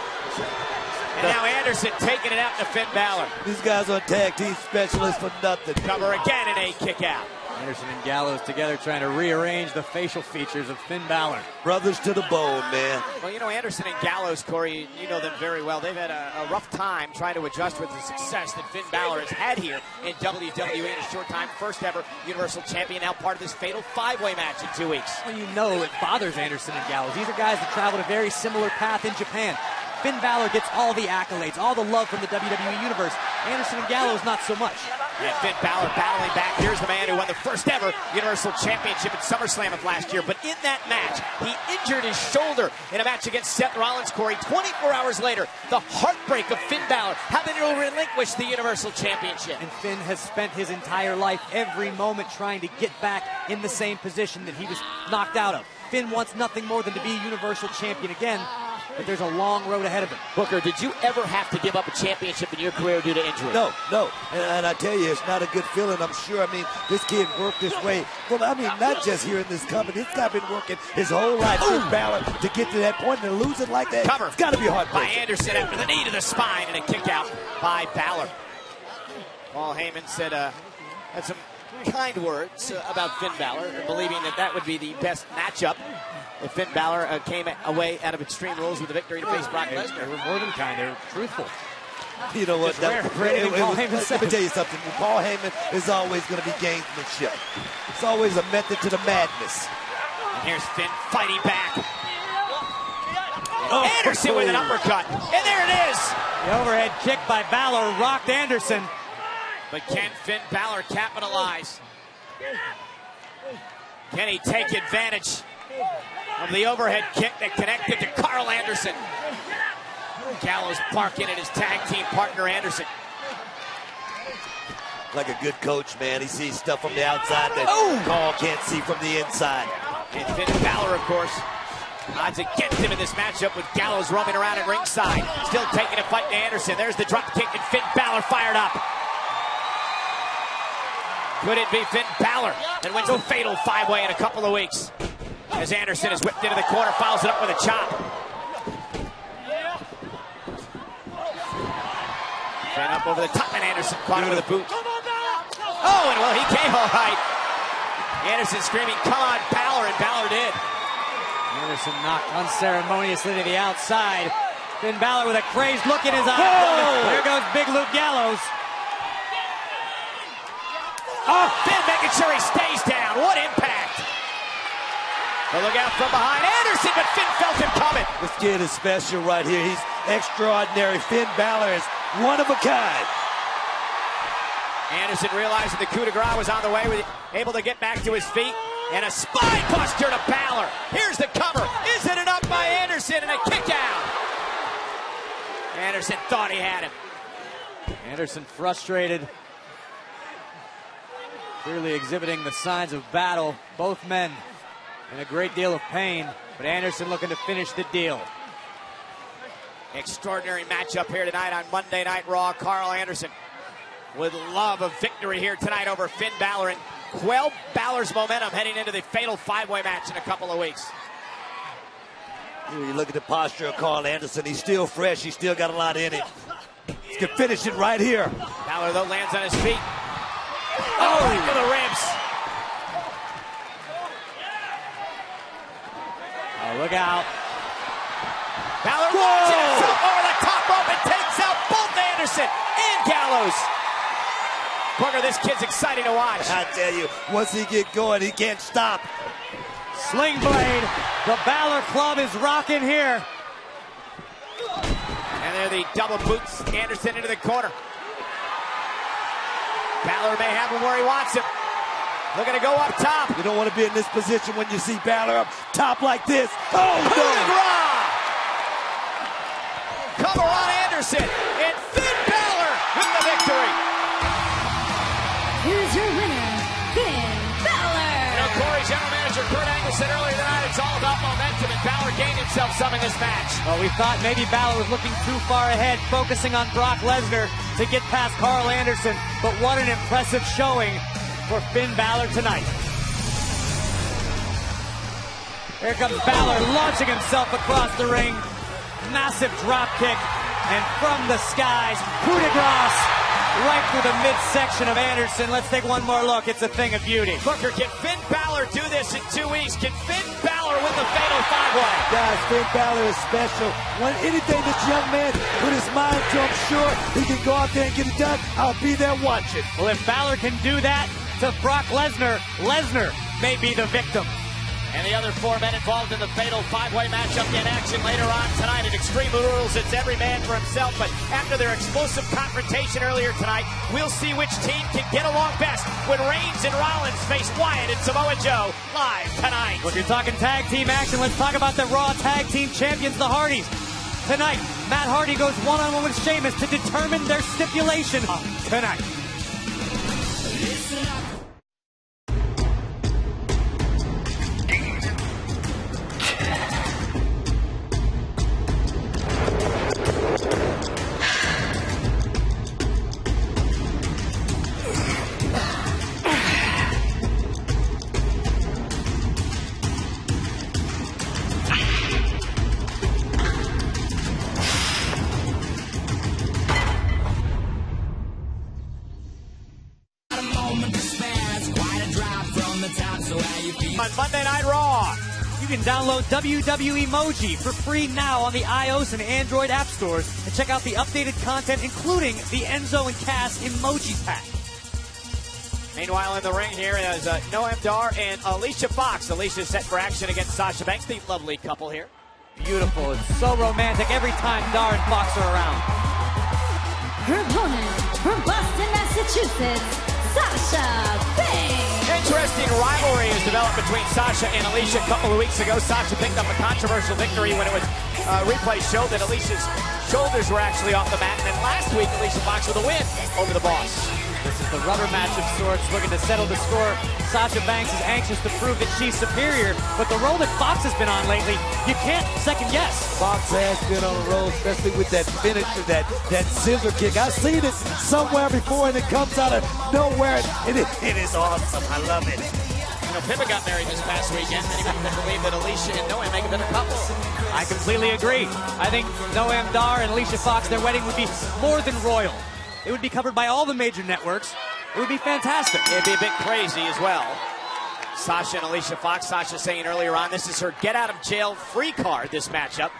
And now Anderson taking it out to Finn Balor. These guys are tag team specialists for nothing. Cover again and a kick out. Anderson and Gallows together trying to rearrange the facial features of Finn Balor. Brothers to the bone, man. Well, you know, Anderson and Gallows, Corey, you know them very well. They've had a rough time trying to adjust with the success that Finn Balor has had here in WWE in a short time. First ever Universal Champion, now part of this fatal 5-way match in 2 weeks. Well, you know it bothers Anderson and Gallows. These are guys that traveled a very similar path in Japan. Finn Balor gets all the accolades, all the love from the WWE Universe. Anderson and Gallows, not so much. And Finn Balor battling back. Here's the man who won the first ever Universal Championship at SummerSlam of last year. But in that match, he injured his shoulder in a match against Seth Rollins, Corey. 24 hours later, the heartbreak of Finn Balor having to relinquish the Universal Championship. And Finn has spent his entire life, every moment, trying to get back in the same position that he was knocked out of. Finn wants nothing more than to be Universal Champion again, but there's a long road ahead of him. Booker, did you ever have to give up a championship in your career due to injury? No. And I tell you, it's not a good feeling, I'm sure. I mean, this kid worked this way. Well, I mean, not just here in this company. This guy been working his whole life, Finn Balor, to get to that point and to lose it like that. Cover. It's got to be hard by Anderson after the knee to the spine and a kick out by Balor. Paul Heyman said, had some kind words about Finn Balor, believing that would be the best matchup. If Finn Balor came away out of Extreme Rules with a victory to face Brock Lesnar. They were more than kind. They were truthful. You know what? Let me tell you something. Paul Heyman is always going to be gamesmanship. It's always a method to the madness. And here's Finn fighting back. Anderson with an uppercut. And there it is. The overhead kick by Balor rocked Anderson. But can Finn Balor capitalize? Can he take advantage of the overhead kick that connected to Carl Anderson? Gallows barking at his tag team partner Anderson. like a good coach, man. He sees stuff from the outside that Carl can't see from the inside. And Finn Balor, of course, odds against him in this matchup with Gallows roaming around at ringside. Still taking a fight to Anderson. There's the drop kick, and Finn Balor fired up. Could it be Finn Balor that wins the fatal 5-way in a couple of weeks? As Anderson is whipped into the corner, follows it up with a chop. Finn up over the top, and Anderson caught him with a boot. Oh, and well, he came all right. Anderson screaming, "Come on, Balor," and Balor did. Anderson knocked unceremoniously to the outside. Finn Balor with a crazed look in his eyes. Whoa! There goes Big Luke Gallows. Oh, Finn making sure he stays down. What impact. But look out from behind Anderson, but Finn felt him coming. This kid is special right here. He's extraordinary. Finn Balor is one of a kind. Anderson realizing the coup de grace was on the way, able to get back to his feet. And a spine buster to Balor. Here's the cover. Is it enough by Anderson, and a kick out? Anderson thought he had him. Anderson frustrated. Clearly exhibiting the signs of battle. Both men in a great deal of pain, but Anderson looking to finish the deal. Extraordinary matchup here tonight on Monday Night Raw. Carl Anderson with love of victory here tonight over Finn Balor and quell Balor's momentum heading into the fatal 5-way match in a couple of weeks. You look at the posture of Carl Anderson. He's still fresh. He's still got a lot in him. He can finish it right here. Balor, though, lands on his feet. Oh, right to the ribs. Oh, look out. Balor launching himself over the top rope and takes out both Anderson and Gallows. Booker, this kid's exciting to watch. I tell you, once he get going, he can't stop. Sling blade. The Balor Club is rocking here. And there the double boots Anderson into the corner. Balor may have him where he wants him. Looking to go up top. You don't want to be in this position when you see Balor up top like this. Oh, no! Cover on Anderson, and Finn Balor with the victory. Here's your winner, Finn Balor. You know, Corey, General Manager Kurt Angle said earlier tonight it's all about momentum, and Balor gained himself some in this match. Well, we thought maybe Balor was looking too far ahead, focusing on Brock Lesnar to get past Carl Anderson, but what an impressive showing for Finn Balor tonight. Here comes Balor launching himself across the ring. Massive drop kick, and from the skies, coup de grace right through the midsection of Anderson. Let's take one more look. It's a thing of beauty. Booker, can Finn Balor do this in 2 weeks? Can Finn Balor win the fatal 5-way? Guys, Finn Balor is special. When anything this young man put his mind to, I'm sure he can go out there and get it done. I'll be there watching. Well, if Balor can do that to Brock Lesnar, Lesnar may be the victim. And the other 4 men involved in the fatal 5-way matchup in action later on tonight at Extreme Rules. It's every man for himself, but after their explosive confrontation earlier tonight, we'll see which team can get along best when Reigns and Rollins face Wyatt and Samoa Joe live tonight. Well, if you're talking tag team action, let's talk about the Raw Tag Team Champions, the Hardys. Tonight, Matt Hardy goes one-on-one with Sheamus to determine their stipulation tonight. Listen up. On Monday Night Raw, you can download WWE Emoji for free now on the iOS and Android app stores and check out the updated content, including the Enzo and Cass Emoji Pack. Meanwhile, in the ring here is Noam Dar and Alicia Fox. Alicia set for action against Sasha Banks, the lovely couple here. Beautiful. It's so romantic every time Dar and Fox are around. Her opponent from Boston, Massachusetts, Sasha Banks. Interesting rivalry has developed between Sasha and Alicia a couple of weeks ago. Sasha picked up a controversial victory when it was replay showed that Alicia's shoulders were actually off the mat. And then last week, Alicia Fox with a win over the Boss. This is the rubber match of sorts, looking to settle the score. Sasha Banks is anxious to prove that she's superior, but the role that Fox has been on lately, you can't second guess. Fox has been on a roll, especially with that finisher, that scissor kick. I've seen it somewhere before, and it comes out of nowhere. It is awesome. I love it. You know, Pippa got married this past weekend. Anybody can believe that Alicia and Noam make a better couple? I completely agree. I think Noam Dar and Alicia Fox, their wedding would be more than royal. It would be covered by all the major networks. It would be fantastic. It'd be a bit crazy as well. Sasha and Alicia Fox. Sasha saying earlier on, this is her get-out-of-jail-free card, this matchup.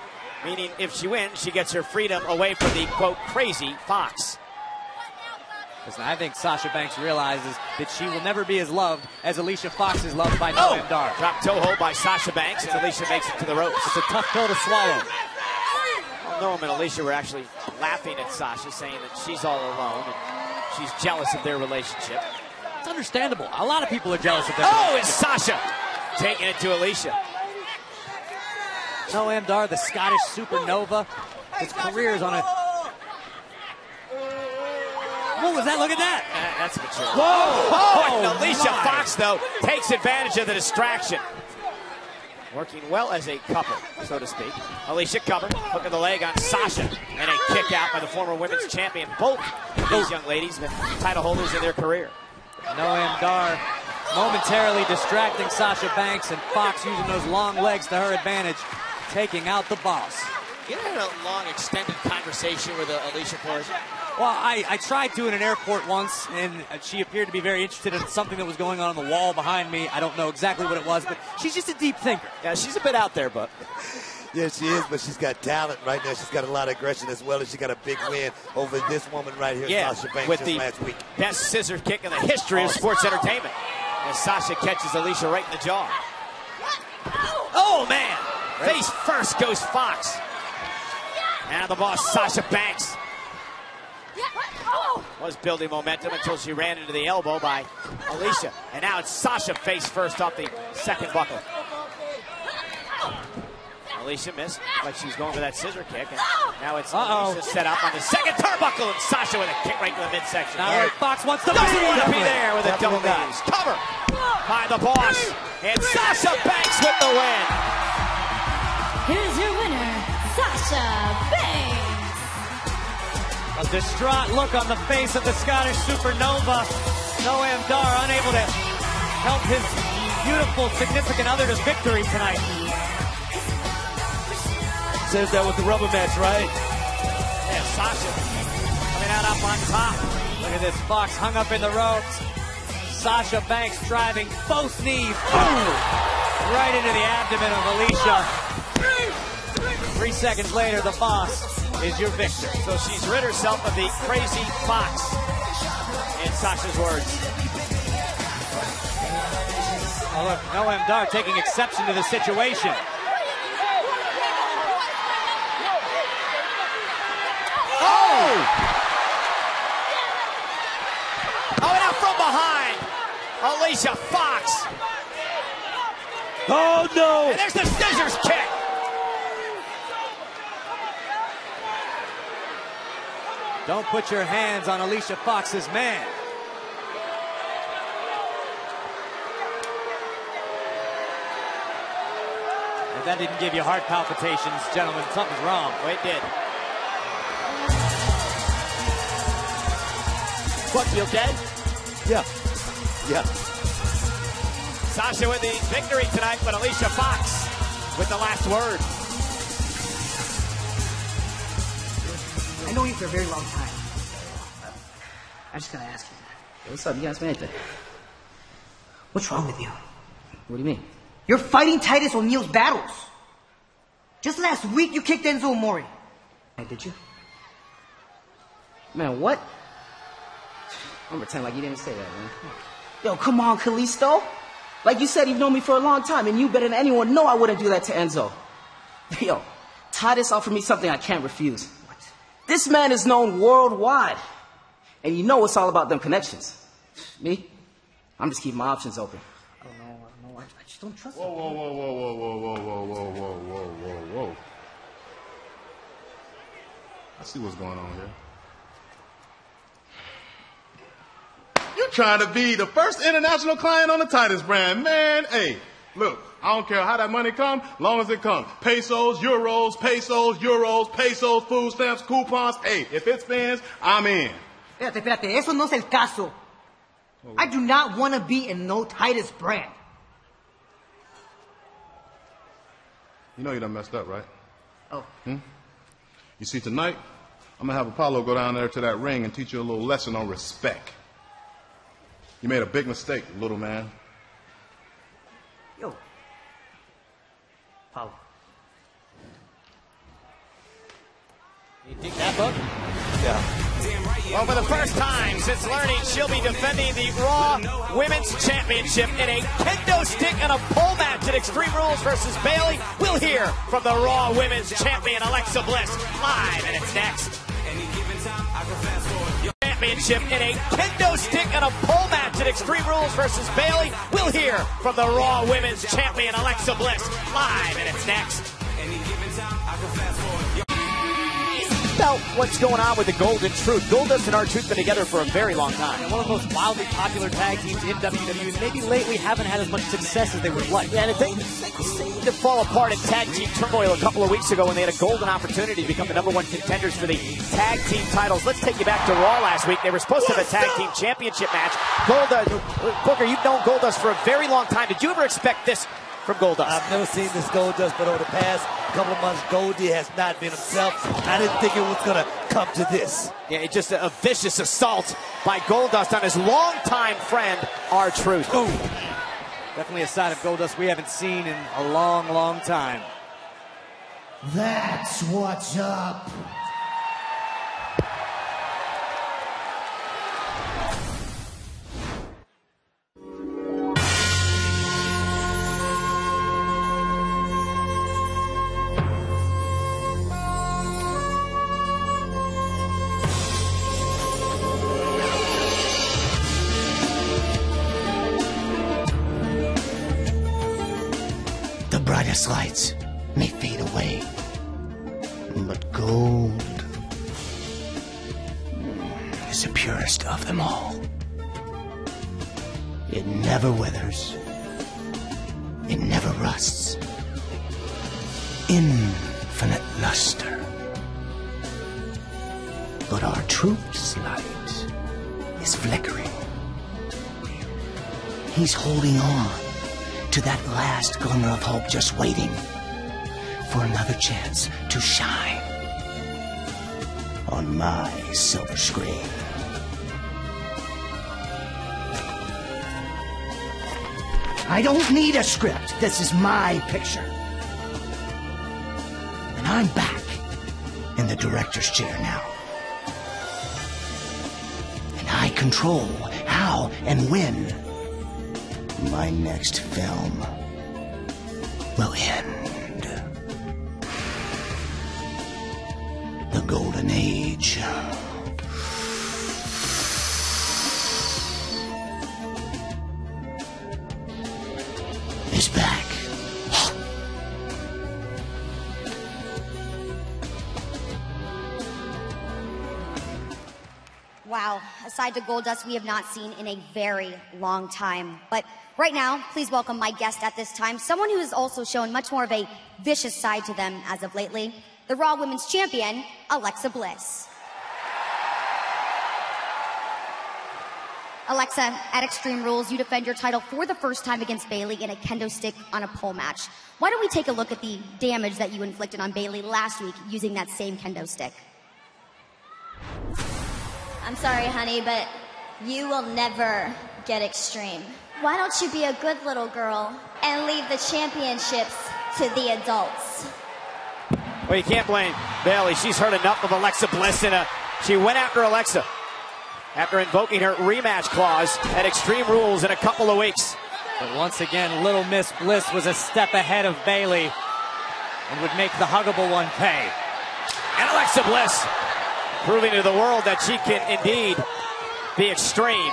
Meaning, if she wins, she gets her freedom away from the, quote, crazy Fox. Listen, I think Sasha Banks realizes that she will never be as loved as Alicia Fox is loved by Noam Dar. Drop toe hold by Sasha Banks, and Alicia makes it to the ropes. It's a tough pill to swallow. Noam and Alicia were actually laughing at Sasha, saying that she's all alone and she's jealous of their relationship. It's understandable. A lot of people are jealous of their relationship. It's Sasha taking it to Alicia. Noam Dar, the Scottish supernova. His career is on a... What was that? Look at that. That's mature. Whoa! And Alicia Fox, though, takes advantage of the distraction. Working well as a couple, so to speak. Alicia covered, hook of the leg on Sasha, and a kick out by the former women's champion. Both these young ladies have been title holders in their career. Noam Dar momentarily distracting Sasha Banks, and Fox using those long legs to her advantage, taking out the boss. You had a long, extended conversation with Alicia Fox. Well, I tried to in an airport once, and she appeared to be very interested in something that was going on the wall behind me. I don't know exactly what it was, but she's just a deep thinker. Yeah, she's a bit out there, but... Yeah, she is, but she's got talent right now. She's got a lot of aggression as well, as she got a big win over this woman right here, Sasha Banks, with just the last week. Best scissor kick in the history of sports entertainment. As Sasha catches Alicia right in the jaw. Oh, man! Face first goes Fox. And the boss, Sasha Banks. Was building momentum until she ran into the elbow by Alicia. And now it's Sasha face first off the second buckle. Alicia missed, like she was going for that scissor kick. And now it's Alicia set up on the second turnbuckle, and Sasha with a kick right to the midsection. Now Fox wants to doesn't want to be there with a double knees. Cover by the boss. And Sasha Banks with the win. Here's your winner, Sasha Banks. A distraught look on the face of the Scottish supernova. Noam Dar unable to help his beautiful, significant other to victory tonight. Says that with the rubber match, right? Yeah, Sasha coming out up on top. Look at this, Fox hung up in the ropes. Sasha Banks driving both knees right into the abdomen of Alicia. 3 seconds later, the boss is your victor. So she's rid herself of the crazy Fox, in Sasha's words. Oh, look, Noam Dar taking exception to the situation. Oh, and out from behind, Alicia Fox. Oh, no. And there's the scissors kick. Don't put your hands on Alicia Fox's man. If that didn't give you heart palpitations, gentlemen, something's wrong. Oh, it did. What, feel dead? Yeah. Yeah. Sasha with the victory tonight, but Alicia Fox with the last word. I know you for a very long time. I just gotta ask you. Hey, what's up? You guys anything? What's wrong with you? What do you mean? You're fighting Titus O'Neil's battles. Just last week, you kicked Enzo Amore. Hey, did you? Man, what? I'm pretending like you didn't say that, man. Yo, come on, Kalisto. Like you said, you've known me for a long time, and you better than anyone know I wouldn't do that to Enzo. Yo, Titus offered me something I can't refuse. This man is known worldwide. And you know it's all about them connections. Me? I'm just keeping my options open. I don't know. I just don't trust him. Whoa. I see what's going on here. trying to be the first international client on the Titus brand. Man, hey, look, I don't care how that money comes, long as it comes. Pesos, euros, food stamps, coupons. Hey, if it spins, I'm in. Espérate, eso no es el caso. I do not want to be in no Titus brand. You know you done messed up, right? Oh. You see, tonight, I'm gonna have Apollo go down there to that ring and teach you a little lesson on respect. You made a big mistake, little man. Yo. Apollo. You dig that book? Yeah. Well, for the first time since learning, she'll be defending the Raw Women's Championship in a kendo stick and a pole match at Extreme Rules versus Bayley. We'll hear from the Raw Women's Champion, Alexa Bliss, live, and it's next. Championship in a kendo stick and a pole match at Extreme Rules versus Bayley. We'll hear from the Raw Women's Champion, Alexa Bliss, live, and it's next. About what's going on with the Golden Truth. Goldust and R-Truth been together for a very long time. And one of the most wildly popular tag teams in WWE. Maybe lately haven't had as much success as they would like. Yeah, and things seemed to fall apart in tag team turmoil a couple of weeks ago when they had a golden opportunity to become the #1 contenders for the tag team titles. Let's take you back to Raw last week. They were supposed to have a tag team championship match. Booker, you've known Goldust for a very long time. Did you ever expect this from Goldust? I've never seen this Goldust, but over the past couple of months, Goldie has not been himself. I didn't think it was going to come to this. Yeah, it's just a vicious assault by Goldust on his longtime friend, R-Truth. Ooh. Definitely a side of Goldust we haven't seen in a long, long time. That's what's up. Brightest lights may fade away, but gold is the purest of them all. It never withers. It never rusts. Infinite luster. But our truth's light is flickering. He's holding on to that last glimmer of hope, just waiting for another chance to shine on my silver screen. I don't need a script. This is my picture. And I'm back in the director's chair now. And I control how and when my next film will end. The Golden Age is back. Wow, aside to Goldust, we have not seen in a very long time. But right now, please welcome my guest at this time, someone who has also shown much more of a vicious side to them as of lately, the Raw Women's Champion, Alexa Bliss. Alexa, at Extreme Rules, you defend your title for the first time against Bayley in a kendo stick on a pole match. Why don't we take a look at the damage that you inflicted on Bayley last week using that same kendo stick? I'm sorry, honey, but you will never get Extreme. Why don't you be a good little girl and leave the championships to the adults? Well, you can't blame Bayley. She's heard enough of Alexa Bliss, and she went after Alexa after invoking her rematch clause at Extreme Rules in a couple of weeks. But once again, Little Miss Bliss was a step ahead of Bayley and would make the huggable one pay. And Alexa Bliss proving to the world that she can indeed be extreme.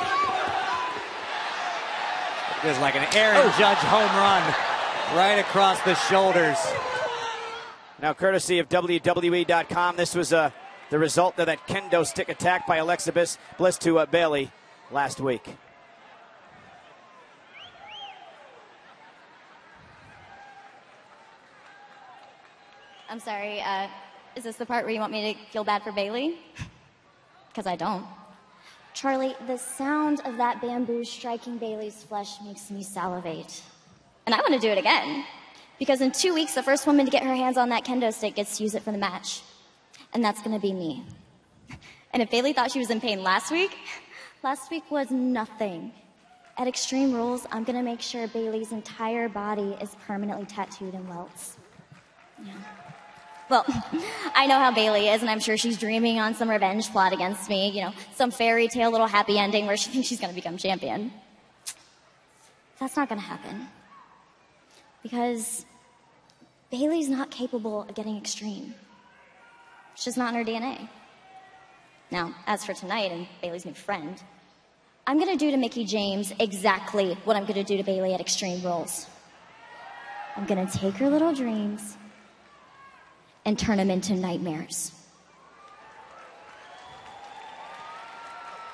It was like an Aaron Judge home run right across the shoulders. Now, courtesy of WWE.com, this was the result of that kendo stick attack by Alexa Bliss to Bayley last week. I'm sorry, is this the part where you want me to feel bad for Bailey? Because I don't. Charlie, the sound of that bamboo striking Bailey's flesh makes me salivate. And I want to do it again. Because in 2 weeks, the first woman to get her hands on that kendo stick gets to use it for the match. And that's going to be me. And if Bailey thought she was in pain last week was nothing. At Extreme Rules, I'm going to make sure Bailey's entire body is permanently tattooed in welts. Yeah. Well, I know how Bailey is, and I'm sure she's dreaming on some revenge plot against me. You know, some fairy tale little happy ending where she thinks she's going to become champion. That's not going to happen. Because Bailey's not capable of getting extreme. It's just not in her DNA. Now, as for tonight and Bailey's new friend, I'm going to do to Mickie James exactly what I'm going to do to Bailey at Extreme Rules. I'm going to take her little dreams and turn them into nightmares.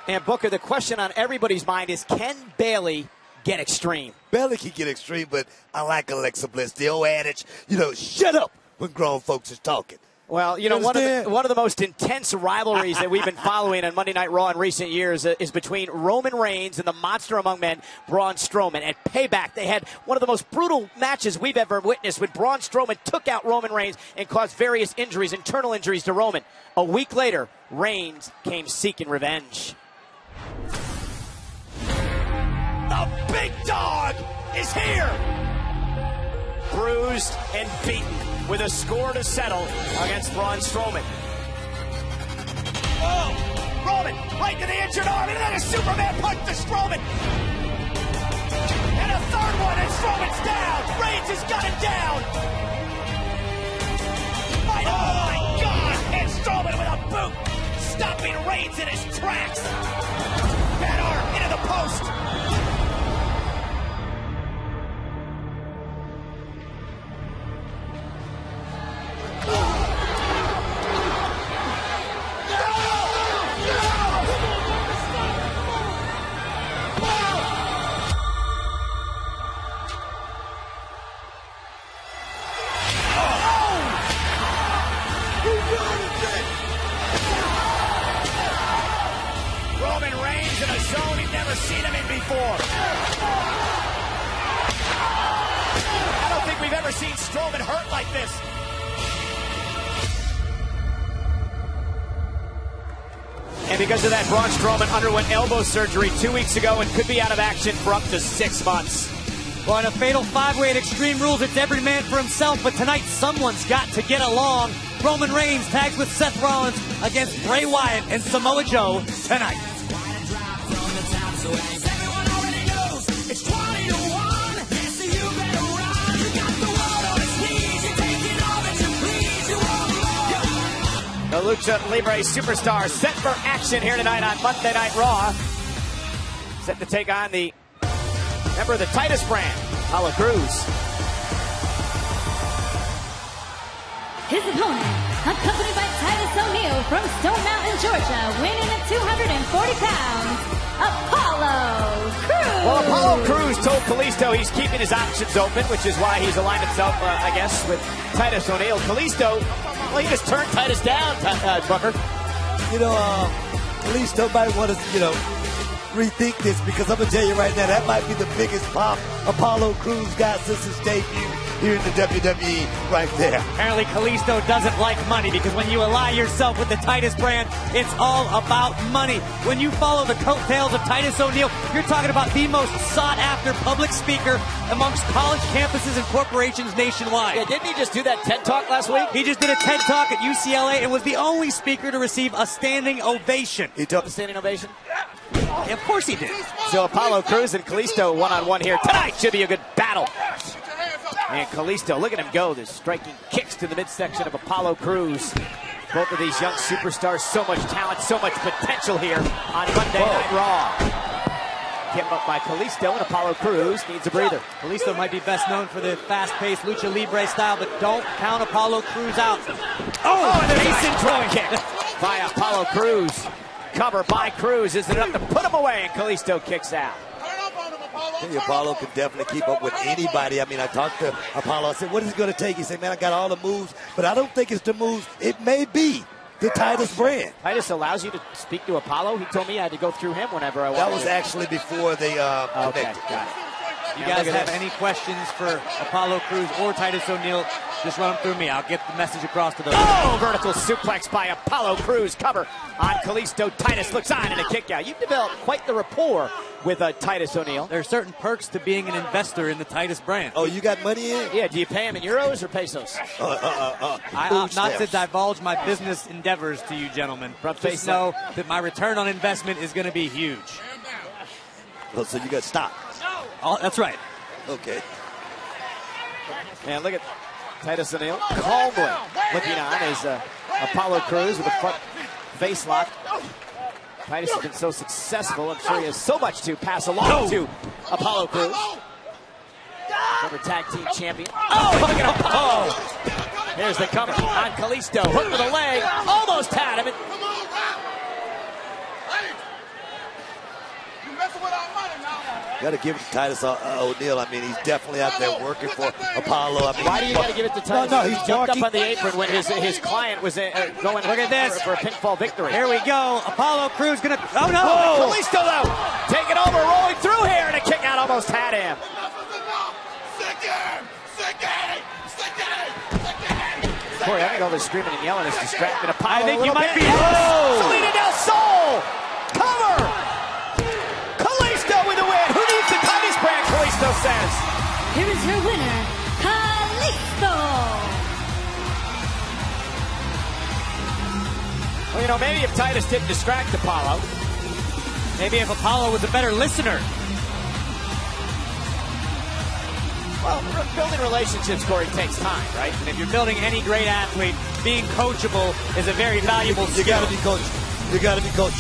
And Booker, the question on everybody's mind is, can Bailey get extreme? Bailey can get extreme, but I like Alexa Bliss. The old adage, shut up when grown folks is talking. Well, one of the most intense rivalries that we've been following on Monday Night Raw in recent years is between Roman Reigns and the monster among men, Braun Strowman. At Payback, they had one of the most brutal matches we've ever witnessed when Braun Strowman took out Roman Reigns and caused various injuries, internal injuries to Roman. A week later, Reigns came seeking revenge. The big dog is here! Bruised and beaten, with a score to settle against Braun Strowman. Oh, Roman, right to the injured arm, and then a Superman punch to Strowman. And a third one, and Strowman's down. Reigns has got him down. Oh my God, and Strowman with a boot, stopping Reigns in his tracks. That arm into the post. Roman Reigns in a zone he's never seen him in before. I don't think we've ever seen Strowman hurt like this. And because of that, Braun Strowman underwent elbow surgery 2 weeks ago and could be out of action for up to 6 months. Well, in a fatal five-way at Extreme Rules, it's every man for himself, but tonight someone's got to get along. Roman Reigns tags with Seth Rollins against Bray Wyatt and Samoa Joe tonight. The Lucha Libre superstars set for action here tonight on Monday Night Raw. Set to take on the member of the Titus brand, Apollo Crews. His opponent, accompanied by Titus O'Neil from Stone Mountain, Georgia, weighing at 240 pounds, Apollo Crews. Well, Apollo Crews told Kalisto he's keeping his options open, which is why he's aligned himself, I guess, with Titus O'Neil. Kalisto, well, he just turned Titus down, Booker. Kalisto might want to, rethink this, because I'm going to tell you right now, that might be the biggest pop Apollo Crews got since his debut here in the WWE right there. Apparently Kalisto doesn't like money, because when you ally yourself with the Titus brand, it's all about money. When you follow the coattails of Titus O'Neil, you're talking about the most sought-after public speaker amongst college campuses and corporations nationwide. Yeah, didn't he just do that TED Talk last week? He just did a TED Talk at UCLA and was the only speaker to receive a standing ovation. He took a standing ovation? Yeah, of course he did. So Apollo Crews and Kalisto one-on-one here tonight. Should be a good battle. And Kalisto, look at him go. There's striking kicks to the midsection of Apollo Crews. Both of these young superstars, so much talent, so much potential here on Monday Night Raw. Kept up by Kalisto, and Apollo Crews needs a breather. Kalisto might be best known for the fast-paced Lucha Libre style, but don't count Apollo Crews out. Oh, and there's a Mason kick by Apollo Crews. Cover by Crews. Is it enough to put him away? And Kalisto kicks out. Turn up on him, Apollo. I think Apollo can definitely keep up with anybody. I mean, I talked to Apollo. I said, what is it going to take? He said, man, I got all the moves, but I don't think it's the moves. It may be the Titus brand. Titus allows you to speak to Apollo? He told me I had to go through him whenever I wanted. That was actually before they connected. Okay, got it. You guys have any questions for Apollo Crews or Titus O'Neil, just run them through me. I'll get the message across to those. Oh, vertical suplex by Apollo Crews. Cover on Kalisto. Titus looks on and a kick out. You've developed quite the rapport with Titus O'Neil. There are certain perks to being an investor in the Titus brand. Oh, you got money in? Yeah, do you pay him in euros or pesos? I opt not to divulge my business endeavors to you gentlemen. Just know that my return on investment is going to be huge. Oh, so you got stock? Oh, that's right. Okay. And look at Titus O'Neil calmly looking on as Apollo Crews with a front face lock. Titus has been so successful. I'm sure he has so much to pass along to Apollo Crews. Former tag team champion. Oh, look at Apollo. Here's the cover on Kalisto. Hook with a leg. Almost had him. Got to give it to Titus O'Neil. I mean, he's definitely out there working for Apollo. I mean, why do you got to give it to Titus? No, he he's jumped up on the apron when his client was going. Look at this for a pinfall victory. Here we go. Apollo Crews gonna. Oh no! Oh, Kalisto though, taking over, rolling through here, and a kick out almost had him. Corey, I think all this screaming and yelling is distracting Apollo. I think you might be. Oh! Selena Del Sol, cover. Kalisto with the win. Who needs the Titus brand? Kalisto says. Here is your winner, Kalisto. Well, you know, maybe if Titus didn't distract Apollo, maybe if Apollo was a better listener. Well, building relationships, Corey, takes time, right? And if you're building any great athlete, being coachable is a very valuable skill. You got to be coached. You got to be coached.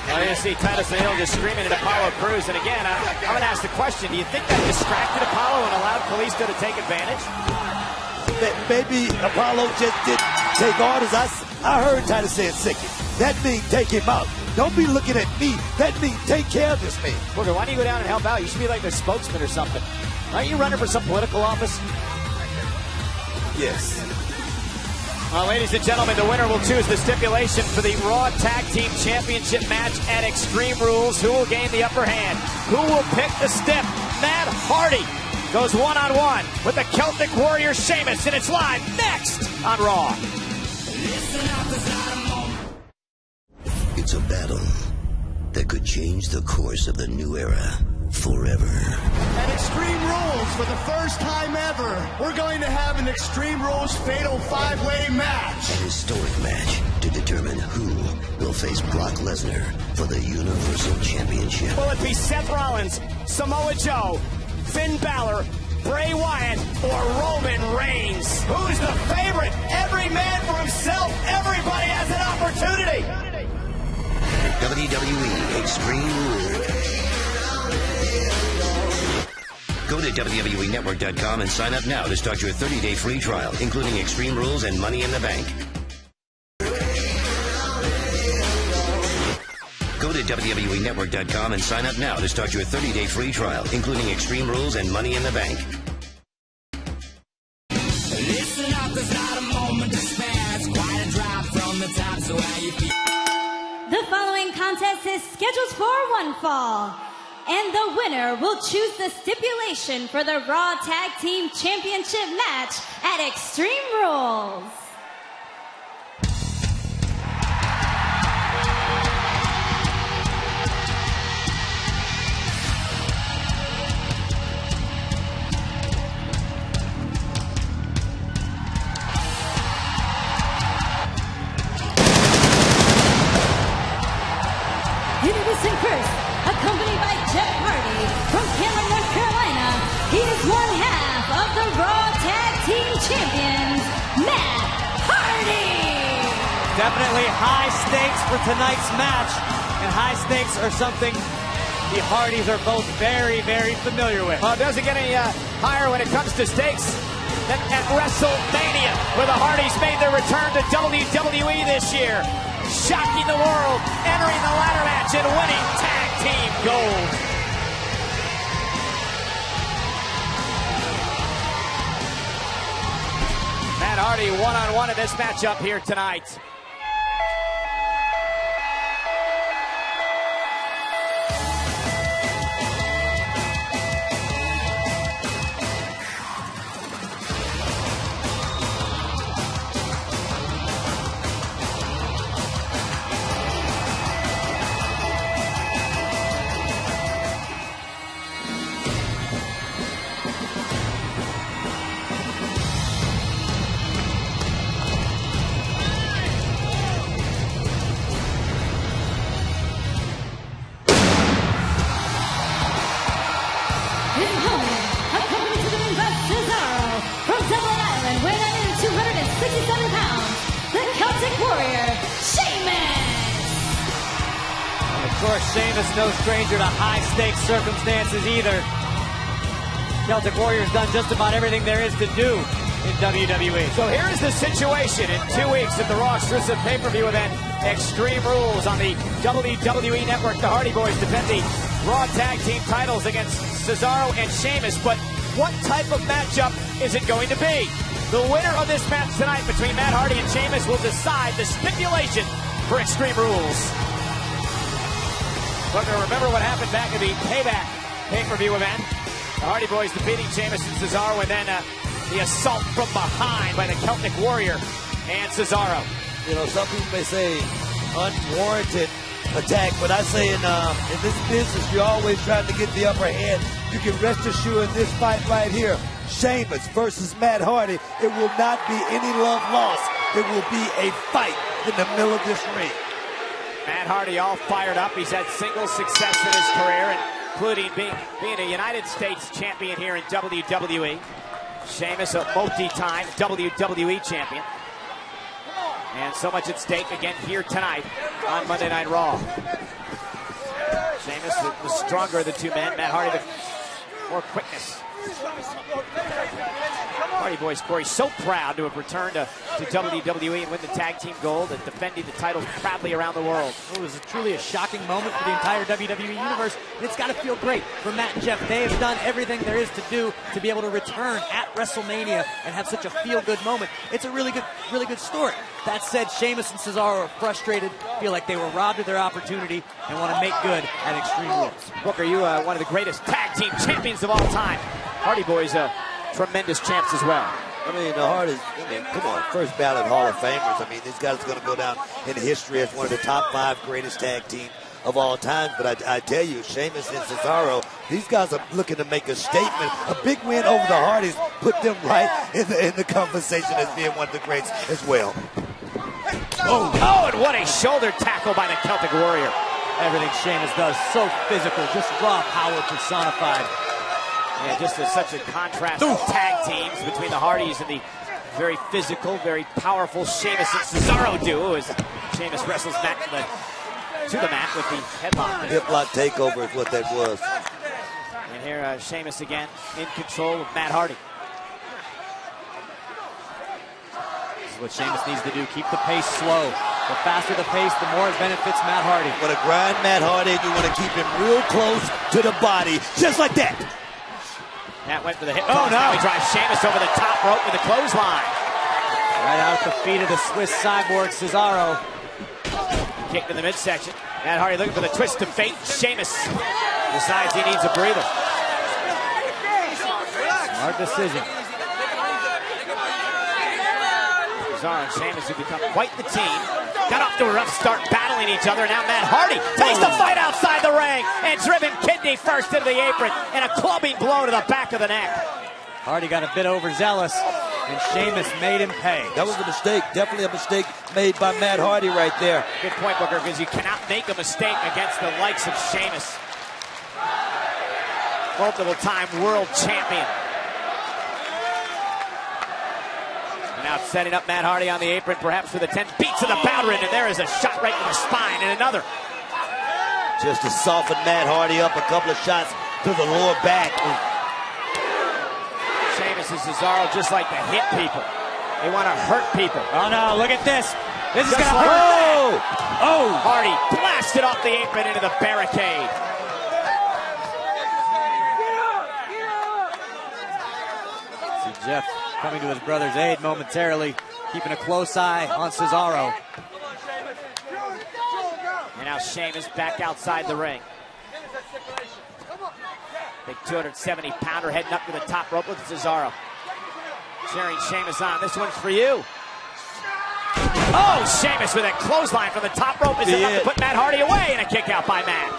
Well, you see Titus O'Neil just screaming at Apollo Crews. And again, I'm going to ask the question, do you think that distracted Apollo and allowed Kalisto to take advantage? Maybe Apollo just didn't take orders. I heard Titus saying sick it. That means take him out. Don't be looking at me. That means take care of this man. Booker, why don't you go down and help out? You should be like their spokesman or something. Aren't you running for some political office? Yes. Well, ladies and gentlemen, the winner will choose the stipulation for the Raw Tag Team Championship match at Extreme Rules. Who will gain the upper hand? Who will pick the stip? Matt Hardy goes one-on-one with the Celtic Warrior Sheamus, and it's live next on Raw. It's a battle that could change the course of the new era forever. At Extreme Rules, for the first time ever, we're going to have an Extreme Rules Fatal 5-Way match. An historic match to determine who will face Brock Lesnar for the Universal Championship. Will it be Seth Rollins, Samoa Joe, Finn Balor, Bray Wyatt, or Roman Reigns? Who's the favorite? Every man for himself. Everybody has an opportunity. WWE Extreme Rules. Go to WWENetwork.com and sign up now to start your 30-day free trial, including Extreme Rules and Money in the Bank. Go to WWENetwork.com and sign up now to start your 30-day free trial, including Extreme Rules and Money in the Bank. Listen up, there's not a moment to spare. It's quite a drop from the top, so how you feel? The following contest is scheduled for one fall, and the winner will choose the stipulation for the Raw Tag Team Championship match at Extreme Rules. Introducing first, accompanied by Jeff Hardy from Chandler, North Carolina, he is one half of the Raw Tag Team Champions, Matt Hardy. Definitely high stakes for tonight's match, and high stakes are something the Hardys are both very, very familiar with. Well, it doesn't get any higher when it comes to stakes than at WrestleMania, where the Hardys made their return to WWE this year, shocking the world, entering the ladder match and winning tag gold. Matt Hardy one-on-one in this matchup here tonight. Of course, Sheamus no stranger to high-stakes circumstances either. Celtic Warrior's done just about everything there is to do in WWE. So here is the situation in 2 weeks at the Raw exclusive pay-per-view event, Extreme Rules on the WWE Network. The Hardy Boys defend the Raw Tag Team titles against Cesaro and Sheamus. But what type of matchup is it going to be? The winner of this match tonight between Matt Hardy and Sheamus will decide the stipulation for Extreme Rules. But remember what happened back at the Payback pay-per-view event. The Hardy Boys defeating Sheamus and Cesaro, and then the assault from behind by the Celtic Warrior and Cesaro. You know, some people may say unwarranted attack, but I say in this business, you're always trying to get the upper hand. You can rest assured in this fight right here, Sheamus versus Matt Hardy, it will not be any love lost. It will be a fight in the middle of this ring. Matt Hardy all fired up. He's had single success in his career, including being a United States champion here in WWE. Sheamus, a multi-time WWE champion. And so much at stake again here tonight on Monday Night Raw. Sheamus was stronger of the two men. Matt Hardy, the more quickness. Hardy Boys, Corey, so proud to have returned to WWE and win the tag team gold and defending the titles proudly around the world. It was truly a shocking moment for the entire WWE universe, and it's got to feel great for Matt and Jeff. They have done everything there is to do to be able to return at WrestleMania and have such a feel-good moment. It's a really good story. That said, Sheamus and Cesaro are frustrated, feel like they were robbed of their opportunity, and want to make good at Extreme Rules. Booker, you one of the greatest tag team champions of all time. Hardy Boys, tremendous champs as well. I mean, the Hardys, come on, first ballot Hall of Famers. I mean, these guys are going to go down in history as one of the top 5 greatest tag team of all time. But I tell you, Sheamus and Cesaro, these guys are looking to make a statement. A big win over the Hardys put them right in the conversation as being one of the greats as well. Oh, and what a shoulder tackle by the Celtic Warrior. Everything Sheamus does, so physical, just raw power personified. Yeah, just such a contrast of tag teams between the Hardys and the very physical, very powerful Sheamus and Cesaro duo as Sheamus wrestles back to the mat with the headlock. Hip lock takeover is what that was. And here Sheamus again in control of Matt Hardy. This is what Sheamus needs to do, keep the pace slow. The faster the pace, the more it benefits Matt Hardy. You want to grind Matt Hardy, and you want to keep him real close to the body, just like that. That went for the hip toss. Now he drives Sheamus over the top rope with a clothesline. Right out at the feet of the Swiss cyborg, Cesaro. Kicked in the midsection. Matt Hardy looking for the twist of fate. Sheamus decides he needs a breather. Smart decision. Cesaro and Sheamus have become quite the team. Got off to a rough start battling each other. Now Matt Hardy takes the fight outside the ring and driven kidney first into the apron and a clubbing blow to the back of the neck. Hardy got a bit overzealous and Sheamus made him pay. That was a mistake. Definitely a mistake made by Matt Hardy right there. Good point, Booker, because you cannot make a mistake against the likes of Sheamus. Multiple-time world champion. Now setting up Matt Hardy on the apron, perhaps for the 10 beats of the Bowdrin, and there is a shot right to the spine, and another. Just to soften Matt Hardy up, a couple of shots to the lower back. Sheamus and Cesaro just like to hit people. They want to hurt people. Oh no, look at this. This is going to hurt. Oh! Hardy blasted off the apron into the barricade. Jeff coming to his brother's aid momentarily, keeping a close eye on Cesaro. And now Sheamus back outside the ring. Big 270-pounder heading up to the top rope with Cesaro. Cheering Sheamus on. This one's for you. Oh, Sheamus with a clothesline from the top rope is enough to put Matt Hardy away, and a kick out by Matt.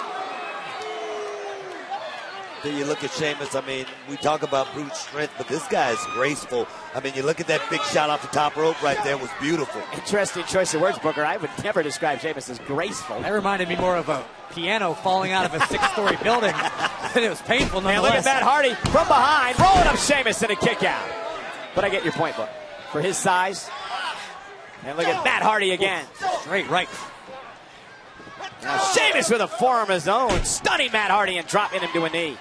Then you look at Sheamus, I mean, we talk about brute strength, but this guy is graceful. I mean, you look at that big shot off the top rope right there, was beautiful. Interesting choice of words, Booker. I would never describe Sheamus as graceful. That reminded me more of a piano falling out of a 6-story building. It was painful nonetheless. And look at Matt Hardy from behind, rolling up Sheamus in a kick out. But I get your point, Booker. For his size. And look at Matt Hardy again. Straight right. Now Sheamus with a forearm of his own, stunning Matt Hardy and dropping him to a knee.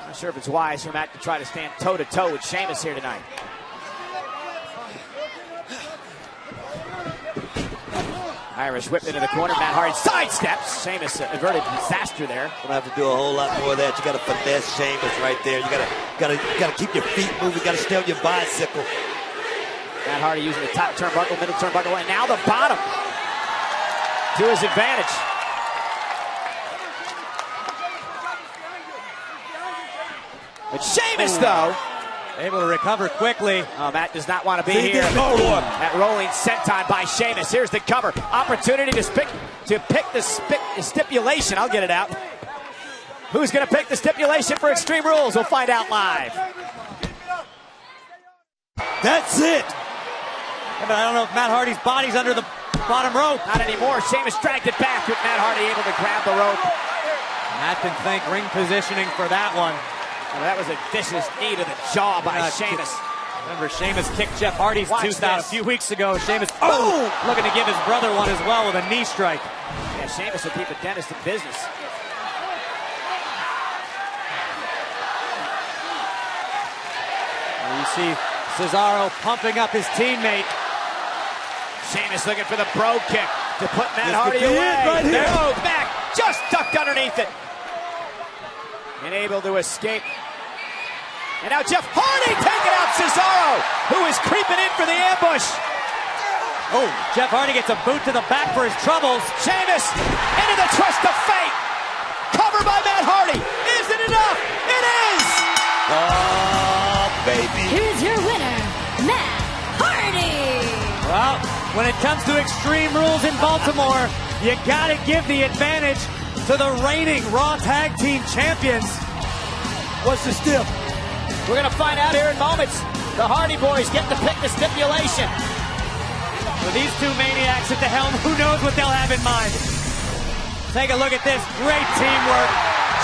Not sure if it's wise for Matt to try to stand toe-to-toe with Sheamus here tonight. Irish whip into the corner. Matt Hardy sidesteps. Sheamus averted disaster there. Gonna have to do a whole lot more of that. You gotta finesse Sheamus right there. You gotta keep your feet moving. You gotta stay on your bicycle. Matt Hardy using the top turnbuckle, middle turnbuckle, and now the bottom to his advantage. But Sheamus, though, able to recover quickly. Oh, Matt does not want to be here. That rolling senton by Sheamus. Here's the cover. Opportunity to pick the stipulation. I'll get it out. Who's going to pick the stipulation for Extreme Rules? We'll find out live. That's it. Yeah, but I don't know if Matt Hardy's body's under the bottom rope. Not anymore. Sheamus dragged it back with Matt Hardy able to grab the rope. Matt can thank ring positioning for that one. Well, that was a vicious knee to the jaw by Sheamus. Remember, Sheamus kicked Jeff Hardy's tooth out a few weeks ago. Sheamus looking to give his brother one as well with a knee strike. Yeah, Sheamus will keep a dentist in business. And you see Cesaro pumping up his teammate. Sheamus looking for the bro kick to put Matt Hardy away. Right here. No, back, just ducked underneath it. And able to escape. And now Jeff Hardy taking out Cesaro, who is creeping in for the ambush. Oh, Jeff Hardy gets a boot to the back for his troubles. Sheamus into the twist of fate. Covered by Matt Hardy. Is it enough? It is! Oh, baby. Here's your winner, Matt Hardy. Well, when it comes to Extreme Rules in Baltimore, you gotta give the advantage to the reigning Raw Tag Team Champions. What's the stip? We're going to find out here in moments. The Hardy Boys get to pick the stipulation. With these two maniacs at the helm, who knows what they'll have in mind. Take a look at this. Great teamwork.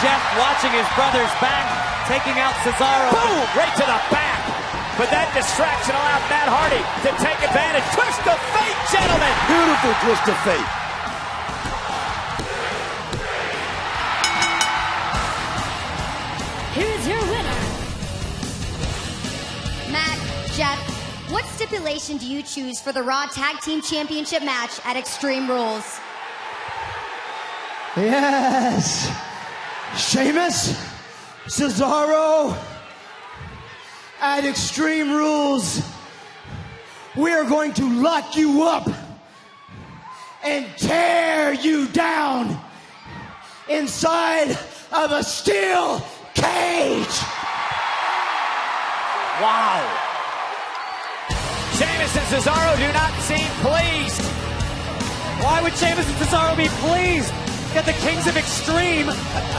Jeff watching his brother's back, taking out Cesaro. Boom! Right to the back. But that distraction allowed Matt Hardy to take advantage. Twist of fate, gentlemen. Beautiful twist of fate. Here's your winner. Matt, Jeff, what stipulation do you choose for the Raw Tag Team Championship match at Extreme Rules? Yes. Sheamus, Cesaro, at Extreme Rules, we are going to lock you up and tear you down inside of a steel cage. Wow. Sheamus and Cesaro do not seem pleased. Why would Sheamus and Cesaro be pleased? Got the Kings of Extreme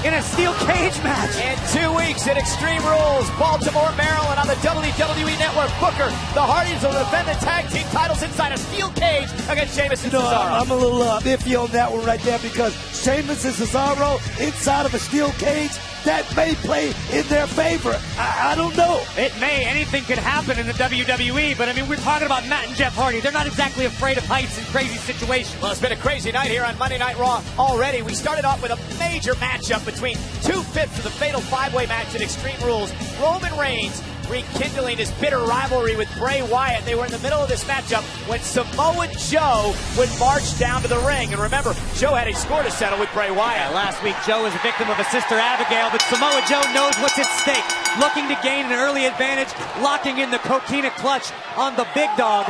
in a steel cage match. In 2 weeks at Extreme Rules, Baltimore, Maryland on the WWE Network. Booker, the Hardys will defend the tag team titles inside a steel cage against Sheamus and Cesaro. I'm a little iffy on that one right there because Sheamus and Cesaro inside of a steel cage, that may play in their favor. I don't know. It may. Anything could happen in the WWE, but I mean, we're talking about Matt and Jeff Hardy. They're not exactly afraid of heights and crazy situations. Well, it's been a crazy night here on Monday Night Raw already. We started off with a major matchup between 2/5 of the Fatal 5-Way match at Extreme Rules Roman Reigns rekindling his bitter rivalry with Bray Wyatt. They were in the middle of this matchup when Samoa Joe would march down to the ring. And remember, Joe had a score to settle with Bray Wyatt. Yeah, last week, Joe was a victim of a sister Abigail, but Samoa Joe knows what's at stake. Looking to gain an early advantage, locking in the coquina clutch on the big dog.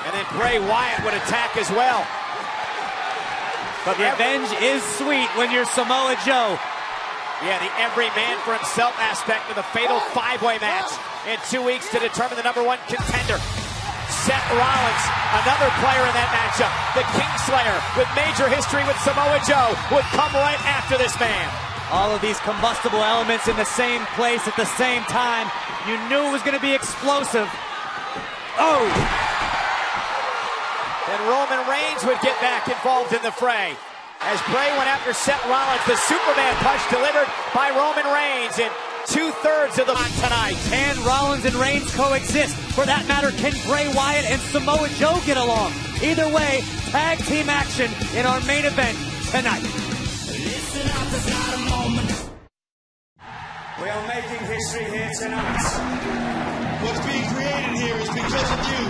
And then Bray Wyatt would attack as well. But revenge is sweet when you're Samoa Joe. Yeah, the every man for himself aspect of the fatal five-way match in 2 weeks to determine the #1 contender. Seth Rollins, another player in that matchup. The Kingslayer, with major history with Samoa Joe, would come right after this man. All of these combustible elements in the same place at the same time. You knew it was going to be explosive. Oh! Then Roman Reigns would get back involved in the fray. As Bray went after Seth Rollins, the Superman punch delivered by Roman Reigns in 2/3 of the match tonight. Can Rollins and Reigns coexist? For that matter, can Bray Wyatt and Samoa Joe get along? Either way, tag team action in our main event tonight. Listen up, there's not a moment. We are making history here tonight. What's being created here is because of you.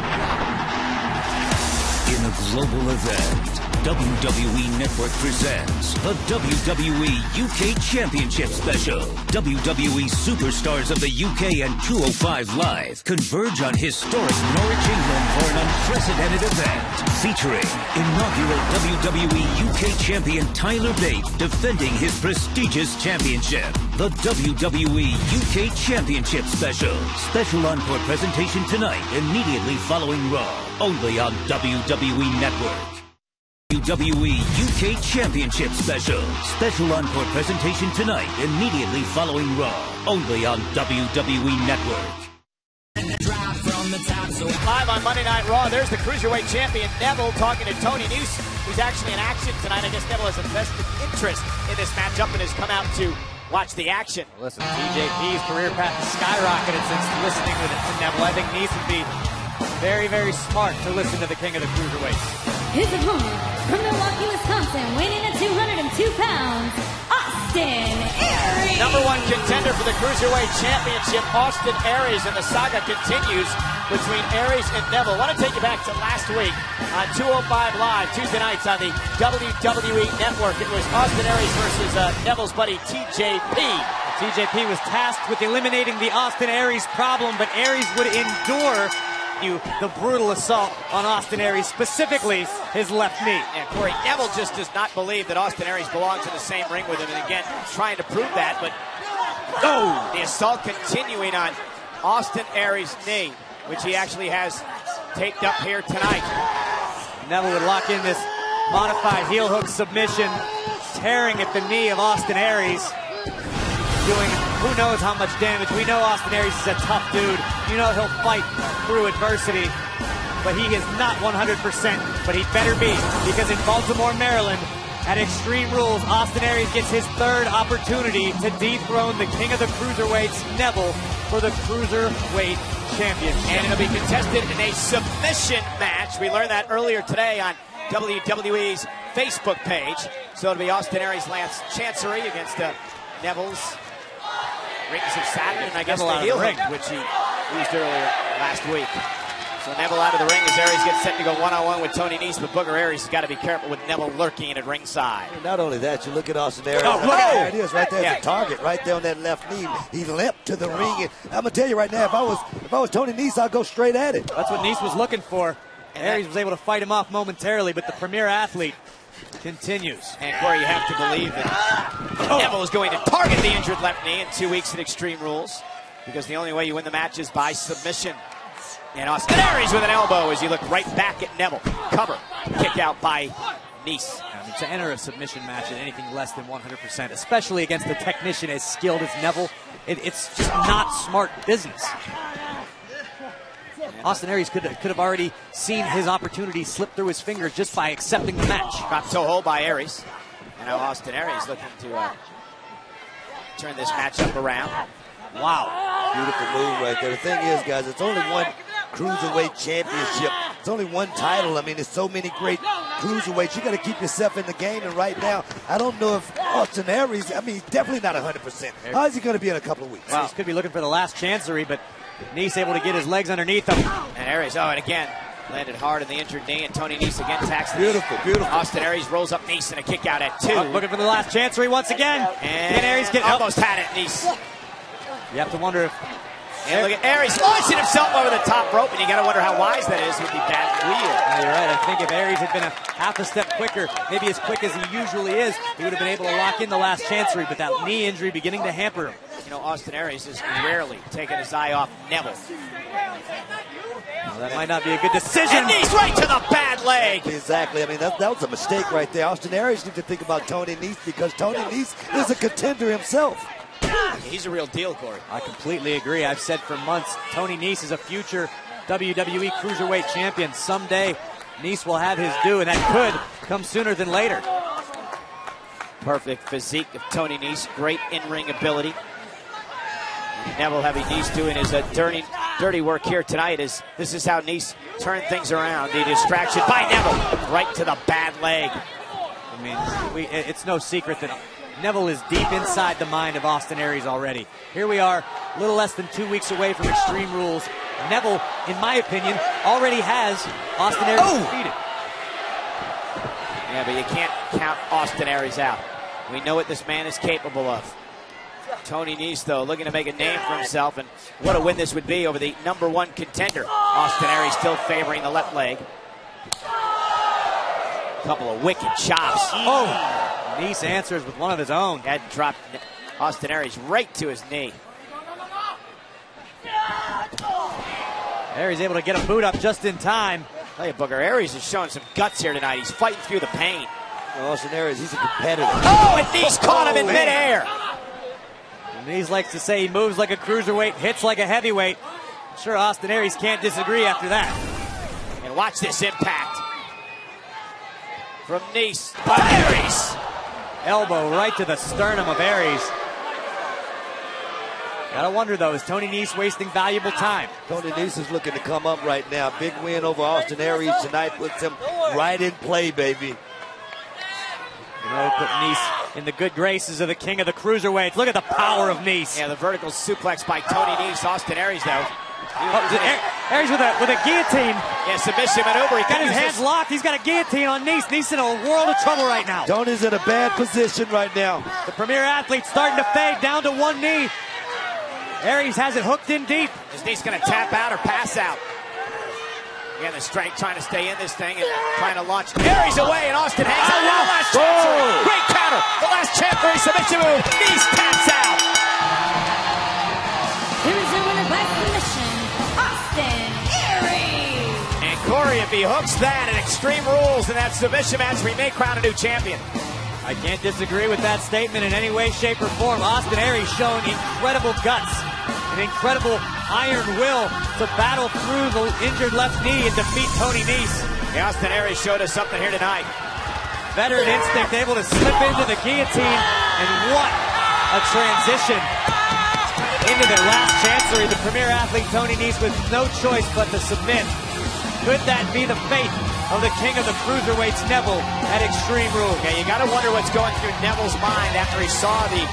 In a global event, WWE Network presents the WWE UK Championship Special. WWE superstars of the UK and 205 Live converge on historic Norwich, England for an unprecedented event featuring inaugural WWE UK champion Tyler Bate defending his prestigious championship. The WWE UK Championship Special. Special encore presentation tonight, immediately following Raw. Only on WWE Network. WWE UK Championship Special. Special encore presentation tonight, immediately following Raw. Only on WWE Network. Live on Monday Night Raw, there's the Cruiserweight Champion Neville talking to Tony Nese, who's actually in action tonight. I guess Neville has a vested interest in this matchup and has come out to watch the action. Listen, TJP's career path has skyrocketed since listening to Neville. I think Nese would be very, very smart to listen to the King of the Cruiserweights. His opponent from Milwaukee, Wisconsin, weighing in at 202 pounds, Austin Aries. #1 contender for the Cruiserweight Championship, Austin Aries, and the saga continues between Aries and Neville. I want to take you back to last week on 205 Live, Tuesday nights on the WWE Network. It was Austin Aries versus Neville's buddy TJP. TJP was tasked with eliminating the Austin Aries problem, but Aries would endure the brutal assault on Austin Aries, specifically his left knee. And Corey, Neville just does not believe that Austin Aries belongs in the same ring with him, and again, trying to prove that, but the assault continuing on Austin Aries' knee, which he actually has taped up here tonight. Neville would lock in this modified heel hook submission, tearing at the knee of Austin Aries, doing who knows how much damage. We know Austin Aries is a tough dude. You know he'll fight through adversity, but he is not 100%, but he better be, because in Baltimore, Maryland, at Extreme Rules, Austin Aries gets his 3rd opportunity to dethrone the King of the Cruiserweights, Neville, for the Cruiserweight Championship. And it'll be contested in a submission match. We learned that earlier today on WWE's Facebook page. So it'll be Austin Aries, Lance Chancery against Neville's Rings of Saturn, and I guess Neville the heel ring, which he used earlier last week. So Neville out of the ring as Aries gets set to go one-on-one with Tony Nese, but Booger Aries has got to be careful with Neville lurking at ringside. Not only that, you look at Austin Aries. Oh, look at there it is, right there, the target, right there on that left knee. He leapt to the ring, and I'm gonna tell you right now, if I was Tony Nese, I'd go straight at it. That's what Nese was looking for. Aries was able to fight him off momentarily, but the premier athlete continues. And Corey, you have to believe that Neville is going to target the injured left knee in 2 weeks at Extreme Rules, because the only way you win the match is by submission. And Austin Aries with an elbow as he looked right back at Neville. Cover, kick out by Nese. I mean, to enter a submission match at anything less than 100%, especially against a technician as skilled as Neville, it's just not smart business. Austin Aries could have already seen his opportunity slip through his fingers just by accepting the match. Dropped toe hold by Aries. And now Austin Aries looking to turn this matchup around. Wow. Beautiful move right there. The thing is, guys, it's only one Cruiserweight Championship. It's only one title. I mean, there's so many great Cruiserweights. You got to keep yourself in the game. And right now, I don't know if Austin Aries, I mean, he's definitely not 100%. How is he going to be in a couple of weeks? Well, he could be looking for the last chancery, but Nese able to get his legs underneath him. And Aries, and again, landed hard on the injured knee, and Tony Nese again attacks the Beautiful, knee. beautiful. Austin Aries rolls up Nese and a kick out at 2. Looking for the last chancery once again. And Aries almost had it, Nese. You have to wonder if... And look at Aries launching himself over the top rope, and you got to wonder how wise that is with the bad wheel. Yeah, you're right. I think if Aries had been a half a step quicker, maybe as quick as he usually is, he would have been able to lock in the last chancery, but that knee injury beginning to hamper him. You know, Austin Aries is rarely taking his eye off Neville. Well, that might not be a good decision. And knees right to the bad leg. Exactly. I mean, that was a mistake right there. Austin Aries needs to think about Tony Nese because Tony Nese is a contender himself. He's a real deal, Corey. I completely agree. I've said for months, Tony Nese is a future WWE Cruiserweight champion. Someday, Nese will have his due, and that could come sooner than later. Perfect physique of Tony Nese. Great in-ring ability. Neville having Nese doing his dirty work here tonight. This is how Nese turned things around. The distraction by Neville. Right to the bad leg. I mean, it's no secret that Neville is deep inside the mind of Austin Aries already. Here we are, a little less than 2 weeks away from Extreme Rules. Neville, in my opinion, already has Austin Aries defeated. Yeah, but you can't count Austin Aries out. We know what this man is capable of. Tony Nese, though, looking to make a name for himself, and what a win this would be over the #1 contender. Austin Aries still favoring the left leg. Couple of wicked chops. Nese answers with one of his own. Had dropped Austin Aries right to his knee. Aries able to get a boot up just in time. Tell you, Booker, Aries is showing some guts here tonight. He's fighting through the pain. Well, Austin Aries, he's a competitor. And Nese caught him in midair. Nese likes to say he moves like a cruiserweight, hits like a heavyweight. I'm sure Austin Aries can't disagree after that. And watch this impact from Nese. But Aries! Elbow right to the sternum of Aries. Gotta wonder, though, is Tony Nese wasting valuable time? Tony Nese is looking to come up right now. Big win over Austin Aries tonight puts him right in play, baby. You know, put Nese in the good graces of the king of the cruiserweights. Look at the power of Nese. Yeah, the vertical suplex by Tony Nese. Austin Aries, though. Aries with a guillotine. Yeah, submission maneuver. He got his hands locked. He's got a guillotine on Nese. Nese in a world of trouble right now. Tony's in a bad position right now. The premier athlete starting to fade down to one knee. Aries has it hooked in deep. Is Nese going to tap out or pass out? Again, the strength trying to stay in this thing and trying to launch Aries away, and Austin hangs out. Now last chancery. Great counter. The last chancery submission move. Nese taps out. Here's your winner by submission, Austin Aries. And Corey, if he hooks that at Extreme Rules in that submission match, we may crown a new champion. I can't disagree with that statement in any way, shape, or form. Austin Aries showing incredible guts, an incredible iron will to battle through the injured left knee and defeat Tony Nese. Yeah, Austin Aries showed us something here tonight. Veteran instinct, able to slip into the guillotine, and what a transition into their last chancery. The premier athlete Tony Nese with no choice but to submit. Could that be the fate of the king of the cruiserweights, Neville, at Extreme Rules? Yeah, you got to wonder what's going through Neville's mind after he saw the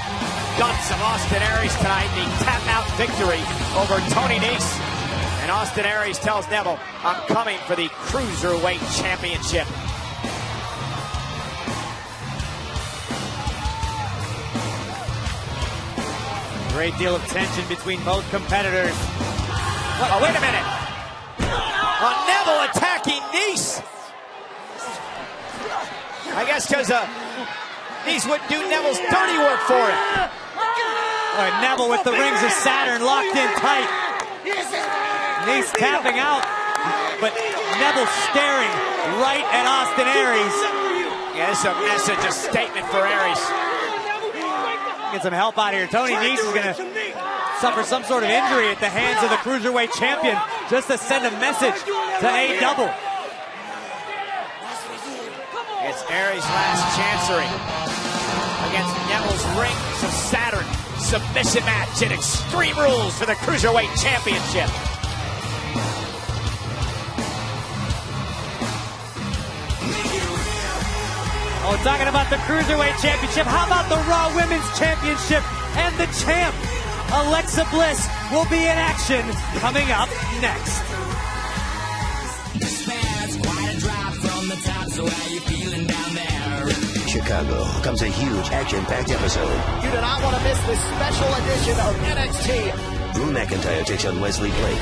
guts of Austin Aries tonight, the tap-out victory over Tony Nese. And Austin Aries tells Neville, I'm coming for the Cruiserweight Championship. Great deal of tension between both competitors. Oh, wait a minute. Neville attacking Nese. I guess because Nese wouldn't do Neville's dirty work for him. Neville with the rings of Saturn locked in tight. Nese tapping out, but Neville staring right at Austin Aries. Yeah, this is a message, a statement for Aries. Get some help out here. Tony Nese is going to suffer some sort of injury at the hands of the Cruiserweight champion just to send a message to A-Double. It's Aries' last chancery against Neville's Rings of Saturn submission match at Extreme Rules for the Cruiserweight Championship. Oh, talking about the Cruiserweight Championship. How about the Raw Women's Championship and the champ? Alexa Bliss will be in action coming up next. Quite a drop from the top, so how you feeling down there? Chicago comes a huge action-packed episode. You do not want to miss this special edition of NXT. Drew McIntyre takes on Wesley Blake.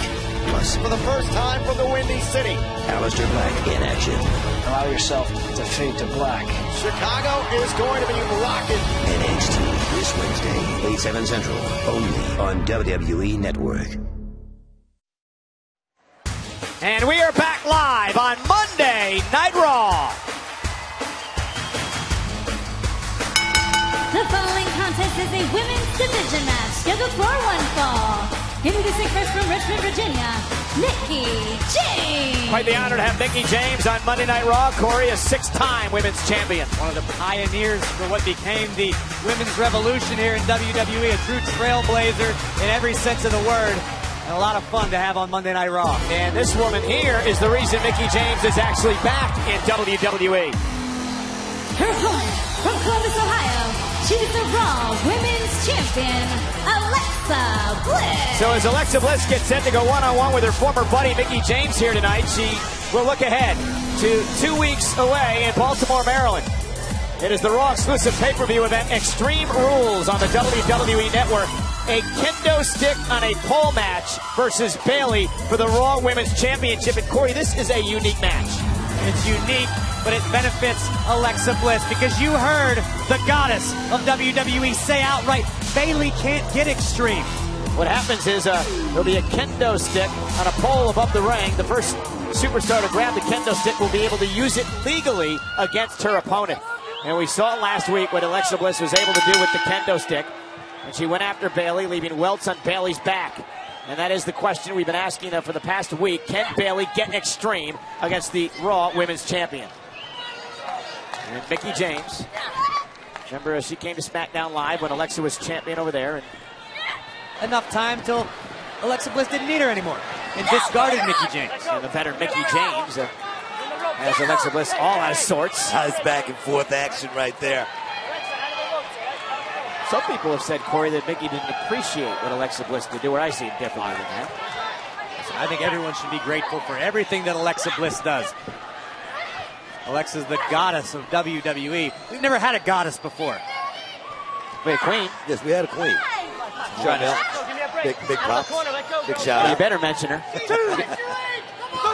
Plus, For the first time from the Windy City, Aleister Black in action. allow yourself to fade to black. Chicago is going to be rocking. NXT this Wednesday, 8, 7 Central, only on WWE Network. And we are back live on Monday Night Raw. The following contest is a women's division match scheduled for one fall. Introducing first from Richmond, Virginia, Mickie James. Quite the honor to have Mickie James on Monday Night Raw. Corey, a 6-time women's champion. One of the pioneers for what became the women's revolution here in WWE. A true trailblazer in every sense of the word. And a lot of fun to have on Monday Night Raw. And this woman here is the reason Mickie James is actually back in WWE. Her opponent from Columbus, Ohio. She's the Raw Women's Champion, Alexa Bliss. So as Alexa Bliss gets set to go one-on-one with her former buddy Mickie James here tonight, she will look ahead to 2 weeks away in Baltimore, Maryland. It is the Raw exclusive pay-per-view event, Extreme Rules on the WWE Network. A kendo stick on a pole match versus Bayley for the Raw Women's Championship. And Corey, this is a unique match. It's unique, but it benefits Alexa Bliss because you heard the goddess of WWE say outright, Bayley can't get extreme. What happens is there'll be a kendo stick on a pole above the ring. The first superstar to grab the kendo stick will be able to use it legally against her opponent. And we saw last week what Alexa Bliss was able to do with the kendo stick. And she went after Bayley, leaving welts on Bayley's back. And that is the question we've been asking for the past week. Can Bayley get extreme against the Raw Women's Champion? And Mickie James. Remember, she came to SmackDown Live when Alexa was champion over there. And enough time till Alexa Bliss didn't need her anymore and discarded Mickie James. And the veteran Mickie James has Alexa Bliss all out of sorts. Nice back and forth action right there. Some people have said, Corey, that Mickie didn't appreciate what Alexa Bliss did do, where I see it differently than that. I think everyone should be grateful for everything that Alexa Bliss does. Alexa's the goddess of WWE. We've never had a goddess before. We had a queen. Yes, we had a queen. Shout out. Big props. Big shout out. You better mention her.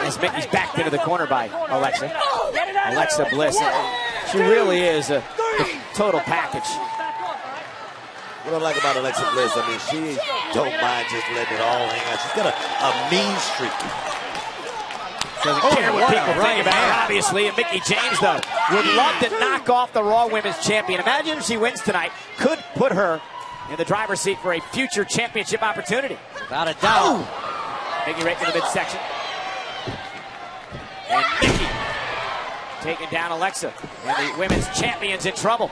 As Mickey's backed into the corner by Alexa. Alexa Bliss. She really is a total package. What I like about Alexa Bliss, I mean, she don't mind just letting it all hang out. She's got a mean streak. Doesn't care what people think about her, obviously. And Mickie James, though, would love to knock off the Raw Women's Champion. Imagine if she wins tonight. Could put her in the driver's seat for a future championship opportunity. Without a doubt. Mickie right to the midsection. And Mickie taking down Alexa. And the Women's Champion's in trouble.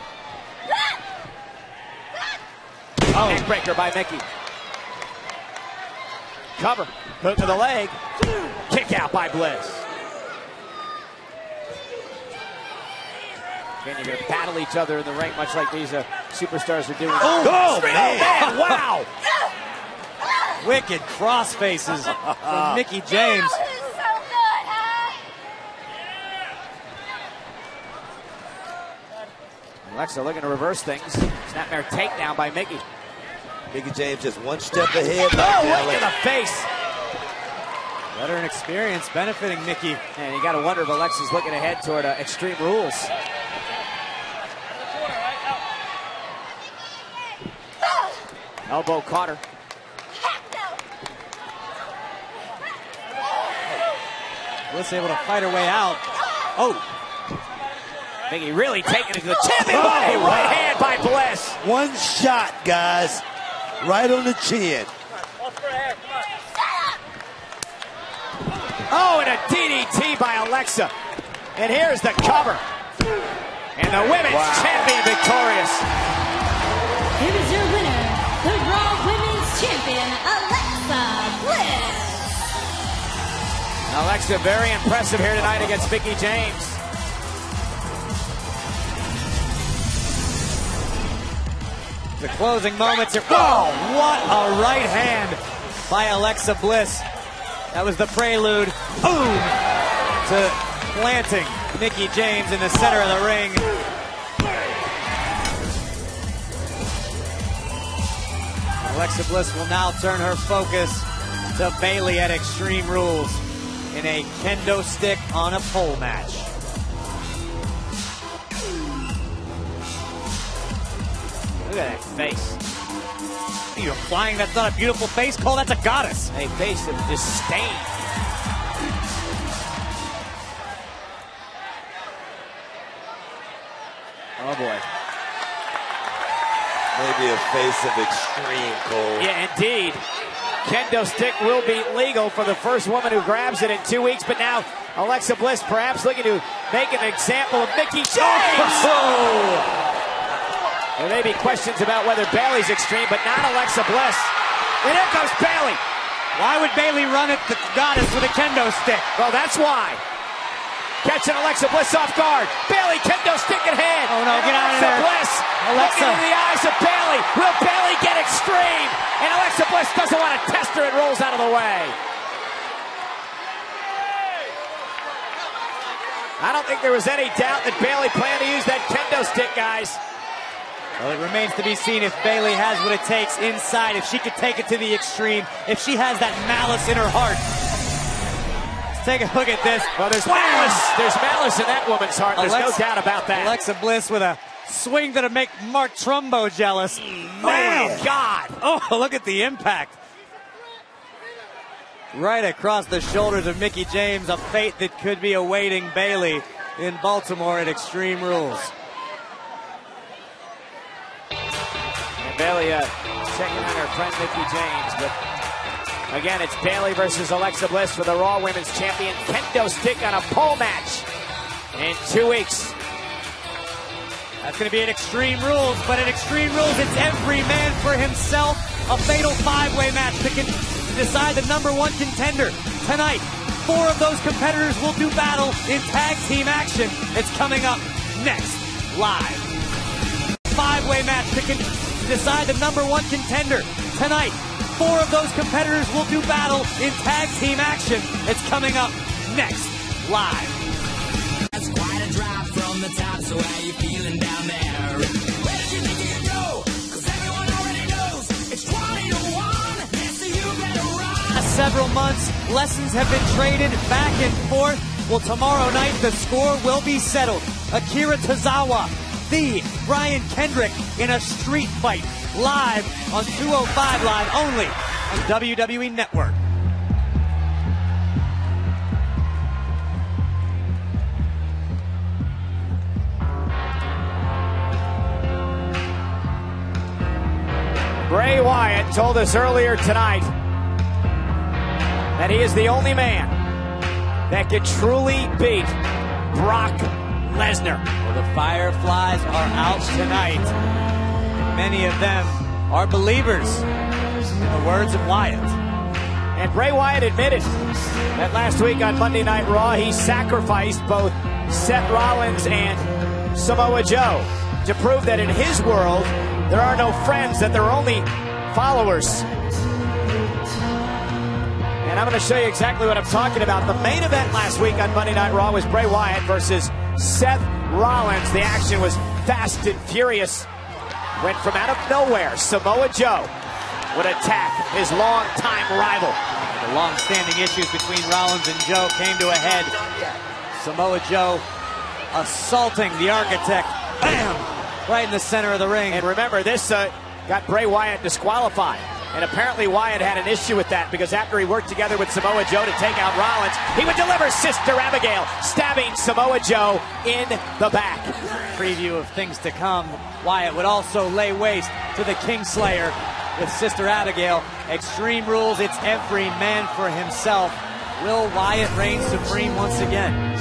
Neckbreaker by Mickie. Cover. Hook to the leg. Kick out by Bliss. Again, you're going to battle each other in the ring, much like these superstars are doing. Oh, man. Wow. Wicked cross faces from Mickie James. Alexa looking to reverse things. Snapmare takedown by Mickie. Mickie James just one step ahead. Right to the face. Veteran experience benefiting Mickie. And you got to wonder if Alexa's looking ahead toward Extreme Rules. Elbow caught her. Bliss able to fight her way out. Oh. Mickie really taking it to the champion. Right hand by Bliss. One shot, guys. Right on the chin. Oh, and a DDT by Alexa. And here's the cover. And the Women's Champion victorious. Here is your winner, the Raw Women's Champion, Alexa Bliss. Alexa very impressive here tonight against Mickie James. The closing moments here. Oh, what a right hand by Alexa Bliss. That was the prelude, boom, to planting Mickie James in the center of the ring. Alexa Bliss will now turn her focus to Bayley at Extreme Rules in a kendo stick on a pole match. Look at that face. Are you implying that's not a beautiful face, Cole? That's a goddess. A face of disdain. Oh boy. Maybe a face of extreme, Cole. Yeah, indeed. Kendo stick will be legal for the first woman who grabs it in 2 weeks, but now Alexa Bliss perhaps looking to make an example of Mickie James. There may be questions about whether Bayley's extreme, but not Alexa Bliss. And here comes Bayley. Why would Bayley run at the goddess with a kendo stick? Well, that's why. Catching Alexa Bliss off guard. Bayley kendo stick in hand. Oh no, get out of there. Bliss looking into the eyes of Bayley. Will Bayley get extreme? And Alexa Bliss doesn't want to test her. It rolls out of the way. I don't think there was any doubt that Bayley planned to use that kendo stick, guys. Well, it remains to be seen if Bayley has what it takes inside, if she could take it to the extreme, if she has that malice in her heart. Let's take a look at this. Well, there's malice. There's malice in that woman's heart. There's no doubt about that. Alexa Bliss with a swing that'll make Mark Trumbo jealous. Oh, God. Oh, look at the impact. Right across the shoulders of Mickie James, a fate that could be awaiting Bayley in Baltimore at Extreme Rules. Bayley checking on her friend Mickie James, but again, it's Bayley versus Alexa Bliss for the Raw Women's Champion kendo stick on a pole match in 2 weeks. That's going to be at Extreme Rules, but at Extreme Rules, it's every man for himself. A fatal five-way match to decide the #1 contender. Tonight, 4 of those competitors will do battle in tag team action. It's coming up next, live. Five-way match to decide the #1 contender. Tonight, 4 of those competitors will do battle in tag team action. It's coming up next, live. That's quite a drive from the top, so how you feeling down there? Where did you think you could go? 'Cause everyone already knows it's 20 to 1, so you better run. Several months, lessons have been traded back and forth. Well, tomorrow night, the score will be settled. Akira Tozawa, the Brian Kendrick in a street fight, live on 205 Live, only on WWE Network. Bray Wyatt told us earlier tonight that he is the only man that can truly beat Brock Lesnar. Well, the Fireflies are out tonight. Many of them are believers, in the words of Wyatt. And Bray Wyatt admitted that last week on Monday Night Raw, he sacrificed both Seth Rollins and Samoa Joe to prove that in his world, there are no friends, that there are only followers. And I'm going to show you exactly what I'm talking about. The main event last week on Monday Night Raw was Bray Wyatt versus Seth Rollins. The action was fast and furious. Went from out of nowhere. Samoa Joe would attack his longtime rival. The long-standing issues between Rollins and Joe came to a head. Samoa Joe assaulting the Architect. Bam! Right in the center of the ring. And remember, this got Bray Wyatt disqualified. And apparently Wyatt had an issue with that, because after he worked together with Samoa Joe to take out Rollins, he would deliver Sister Abigail, stabbing Samoa Joe in the back. Preview of things to come. Wyatt would also lay waste to the Kingslayer with Sister Abigail. Extreme Rules, it's every man for himself. Will Wyatt reign supreme once again?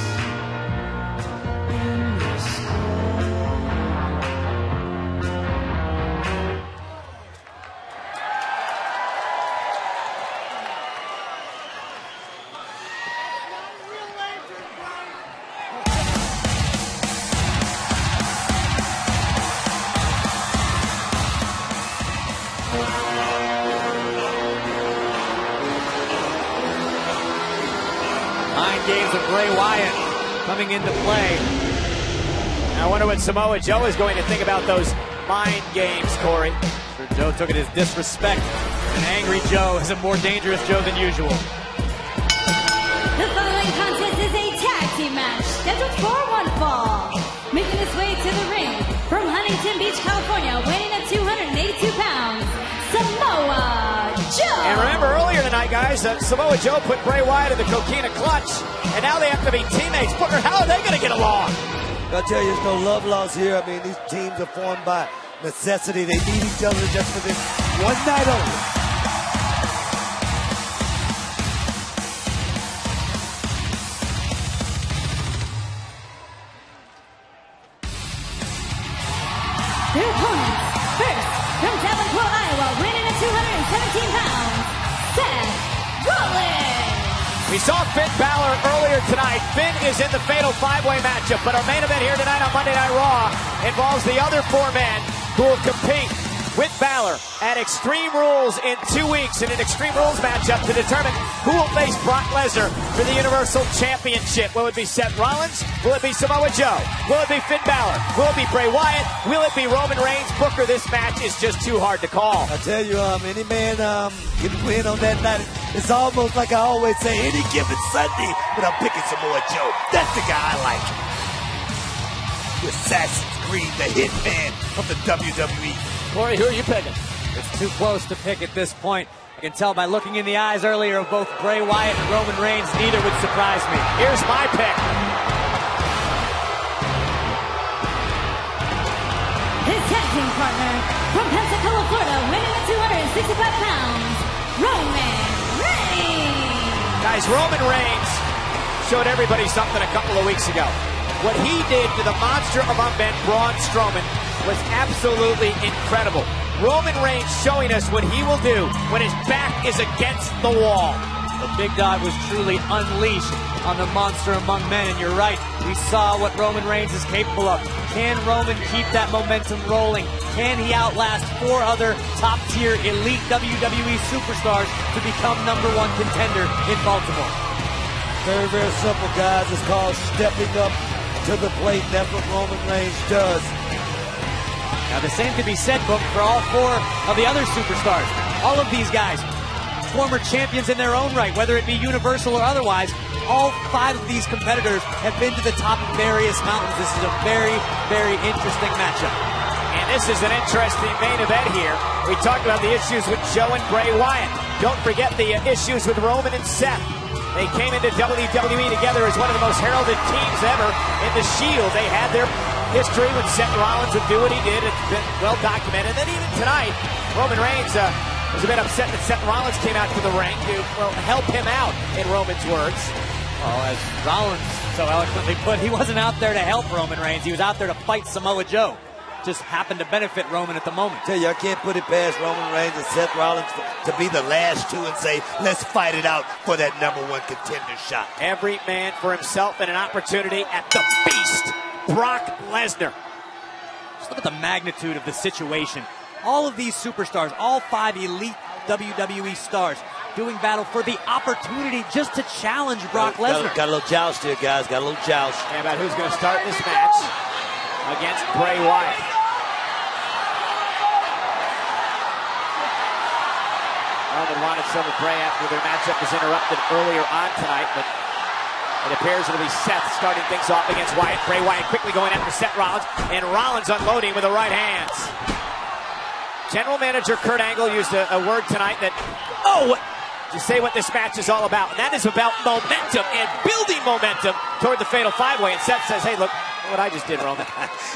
games of Bray Wyatt coming into play. I wonder what Samoa Joe is going to think about those mind games, Corey. Sure, Joe took it as disrespect. An angry Joe is a more dangerous Joe than usual. The following contest is a tag team match scheduled for one fall. Making his way to the ring from Huntington Beach, California, weighing at 282 pounds, Samoa Joe. And remember earlier tonight, guys, Samoa Joe put Bray Wyatt in the coquina clutch, and now they have to be teammates. Booker, how are they going to get along? I'll tell you, there's no love lost here. I mean, these teams are formed by necessity. They need each other just for this one night only. Their opponents, first, from Davenport, Iowa, weighing at 217 pounds, Seth Rollins. We saw Finn Balor earlier tonight. Finn is in the fatal five-way matchup, but our main event here tonight on Monday Night Raw involves the other four men who will compete with Balor at Extreme Rules in 2 weeks in an Extreme Rules matchup to determine who will face Brock Lesnar for the Universal Championship. Will it be Seth Rollins? Will it be Samoa Joe? Will it be Finn Balor? Will it be Bray Wyatt? Will it be Roman Reigns? Booker, this match is just too hard to call. I tell you, any man can win on that night. It's almost like I always say, any given Sunday, but I'm picking Samoa Joe. That's the guy I like. The Assassin's Creed, the hitman of the WWE. Corey, who are you picking? It's too close to pick at this point. I can tell by looking in the eyes earlier of both Bray Wyatt and Roman Reigns, neither would surprise me. Here's my pick. His tag team partner, from Pensacola, Florida, weighing at 265 pounds, Roman Reigns. Guys, Roman Reigns showed everybody something a couple of weeks ago. What he did to the monster among men, Braun Strowman, was absolutely incredible. Roman Reigns showing us what he will do when his back is against the wall. The big dog was truly unleashed on the monster among men, and you're right. We saw what Roman Reigns is capable of. Can Roman keep that momentum rolling? Can he outlast four other top-tier elite WWE superstars to become #1 contender in Baltimore? Very, very simple, guys. It's called stepping up to the plate. That's what Roman Reigns does. Now, the same could be said, Book, for all four of the other superstars. All of these guys, former champions in their own right, whether it be Universal or otherwise. All 5 of these competitors have been to the top of various mountains. This is a very, very interesting matchup. And this is an interesting main event here. We talked about the issues with Joe and Bray Wyatt. Don't forget the issues with Roman and Seth. They came into WWE together as one of the most heralded teams ever in the Shield. They had their history when Seth Rollins would do what he did. It's been well documented. And then even tonight, Roman Reigns was a bit upset that Seth Rollins came out to the ring to, well, help him out, in Roman's words. Well, as Rollins so eloquently put, he wasn't out there to help Roman Reigns. He was out there to fight Samoa Joe. Just happened to benefit Roman at the moment. Tell you, I can't put it past Roman Reigns and Seth Rollins to be the last two and say, let's fight it out for that #1 contender shot. Every man for himself and an opportunity at the beast, Brock Lesnar. Just look at the magnitude of the situation. All of these superstars, all 5 elite WWE stars, doing battle for the opportunity just to challenge Brock Lesnar. Got a little joust here, guys. Got a little joust. And about who's going to start this match against Bray Wyatt. Roman wanted some with Bray after their matchup was interrupted earlier on tonight, but it appears it'll be Seth starting things off against Wyatt. Bray Wyatt quickly going after Seth Rollins, and Rollins unloading with the right hands. General Manager Kurt Angle used a word tonight that, to say what this match is all about. And that is about momentum and building momentum toward the Fatal 5-Way. And Seth says, hey, look what I just did, Roman.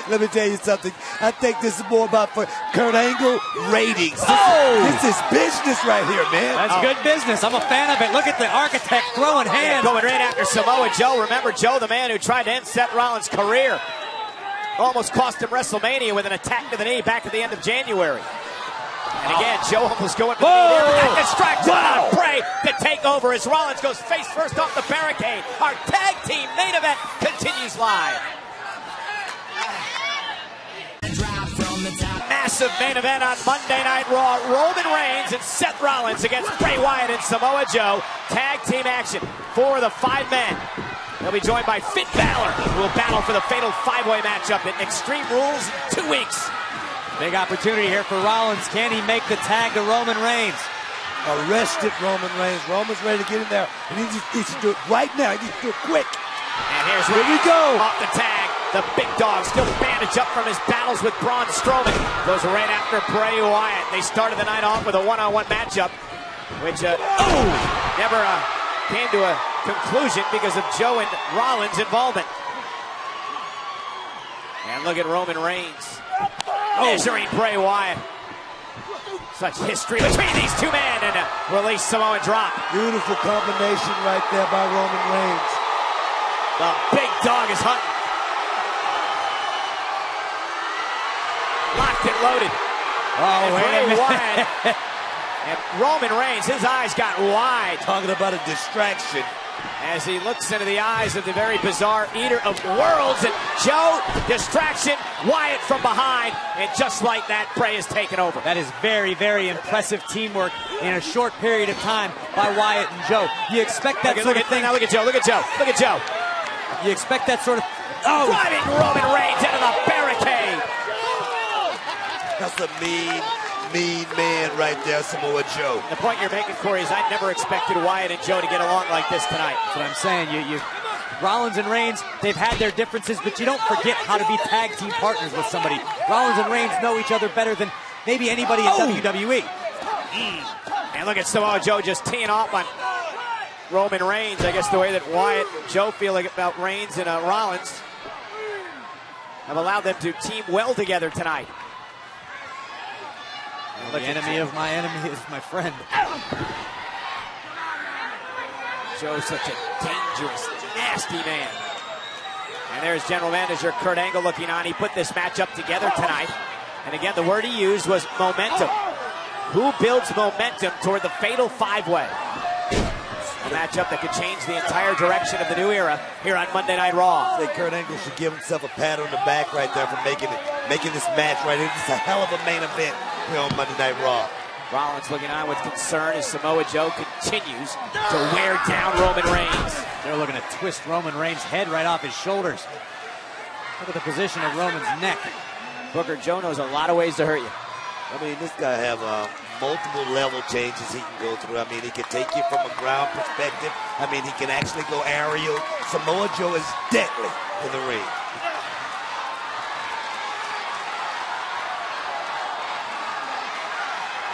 Let me tell you something. I think this is more about for Kurt Angle ratings. This is business right here, man. That's good business. I'm a fan of it. Look at the architect throwing hands. Going right after Samoa Joe. Remember Joe, the man who tried to end Seth Rollins' career. Almost cost him WrestleMania with an attack to the knee back at the end of January. And again, Joe almost going for the knee there, but that distracts Bray to take over as Rollins goes face first off the barricade. Our tag team main event continues live. Massive main event on Monday Night Raw. Roman Reigns and Seth Rollins against Bray Wyatt and Samoa Joe. Tag team action for the 5 men. He'll be joined by Finn Balor, who will battle for the fatal five-way matchup at Extreme Rules in 2 weeks. Big opportunity here for Rollins. Can he make the tag to Roman Reigns? Arrested Roman Reigns. Roman's ready to get in there, and he just needs to do it right now. He needs to do it quick. And here's Here we go. Off the tag. The big dog still bandaged up from his battles with Braun Strowman. Goes right after Bray Wyatt. They started the night off with a one-on-one matchup, which never came to a conclusion because of Joe and Rollins' involvement. And look at Roman Reigns measuring Bray Wyatt. Such history between these two men, and a release Samoan drop. Beautiful combination right there by Roman Reigns. The big dog is hunting. Locked and loaded. Oh, wait a minute. Wyatt. And Roman Reigns, his eyes got wide. Talking about a distraction. As he looks into the eyes of the very bizarre Eater of Worlds. And Joe, distraction, Wyatt from behind. And just like that, Bray is taken over. That is very, very impressive teamwork in a short period of time by Wyatt and Joe. You expect that sort of thing. Now look at Joe, look at Joe, look at Joe. You expect that sort of... Driving Roman Reigns into the barricade. That's a mean man right there, Samoa Joe. The point you're making, Corey, is I never expected Wyatt and Joe to get along like this tonight. That's what I'm saying. Rollins and Reigns, they've had their differences, but you don't forget how to be tag team partners with somebody. Rollins and Reigns know each other better than maybe anybody in WWE. And look at Samoa Joe just teeing off on Roman Reigns. I guess the way that Wyatt and Joe feel about Reigns and Rollins have allowed them to team well together tonight. The enemy of my enemy is my friend. Joe's such a dangerous, nasty man. And there's General Manager Kurt Angle looking on. He put this matchup together tonight. And again, the word he used was momentum. Who builds momentum toward the fatal five-way? A matchup that could change the entire direction of the new era here on Monday Night Raw. I think Kurt Angle should give himself a pat on the back right there for making this match right here. This is a hell of a main event here on Monday Night Raw. Rollins looking on with concern as Samoa Joe continues to wear down Roman Reigns. They're looking to twist Roman Reigns' head right off his shoulders. Look at the position of Roman's neck. Booker, Joe knows a lot of ways to hurt you. I mean, this guy have multiple level changes he can go through. I mean, he can take you from a ground perspective. I mean, he can actually go aerial. Samoa Joe is deadly in the ring.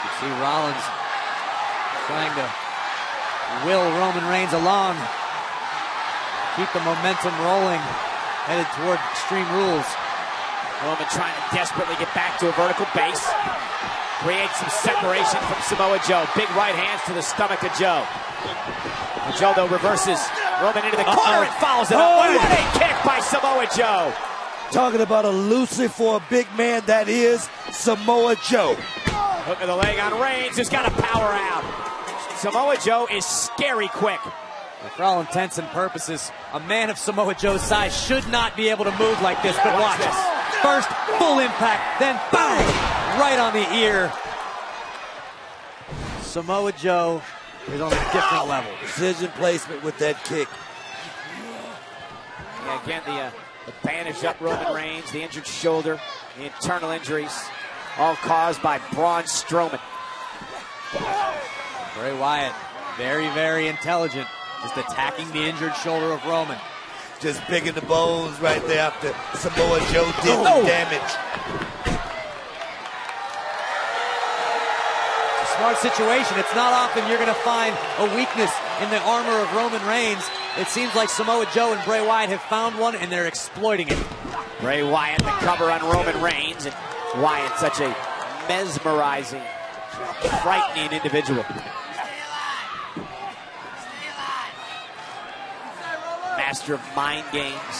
You see Rollins trying to will Roman Reigns along. Keep the momentum rolling, headed toward Extreme Rules. Roman trying to desperately get back to a vertical base. Create some separation from Samoa Joe. Big right hands to the stomach of Joe. And Joe, though, reverses Roman into the corner and follows it up. What a kick by Samoa Joe. Talking about elusive for a big man, that is Samoa Joe. Hook of the leg on Reigns, who's got to power out. Samoa Joe is scary quick. And for all intents and purposes, a man of Samoa Joe's size should not be able to move like this, but watch this. First, full impact, then boom! Right on the ear. Samoa Joe is on a different level. Precision placement with that kick. Yeah, again, the bandaged up Roman Reigns, the injured shoulder, the internal injuries, all caused by Braun Strowman. Bray Wyatt, very, very intelligent, just attacking the injured shoulder of Roman. Just picking the bones right there after Samoa Joe did the damage. It's a smart situation. It's not often you're going to find a weakness in the armor of Roman Reigns. It seems like Samoa Joe and Bray Wyatt have found one, and they're exploiting it. Bray Wyatt, the cover on Roman Reigns, and Wyatt, such a mesmerizing, frightening individual. Master of mind games,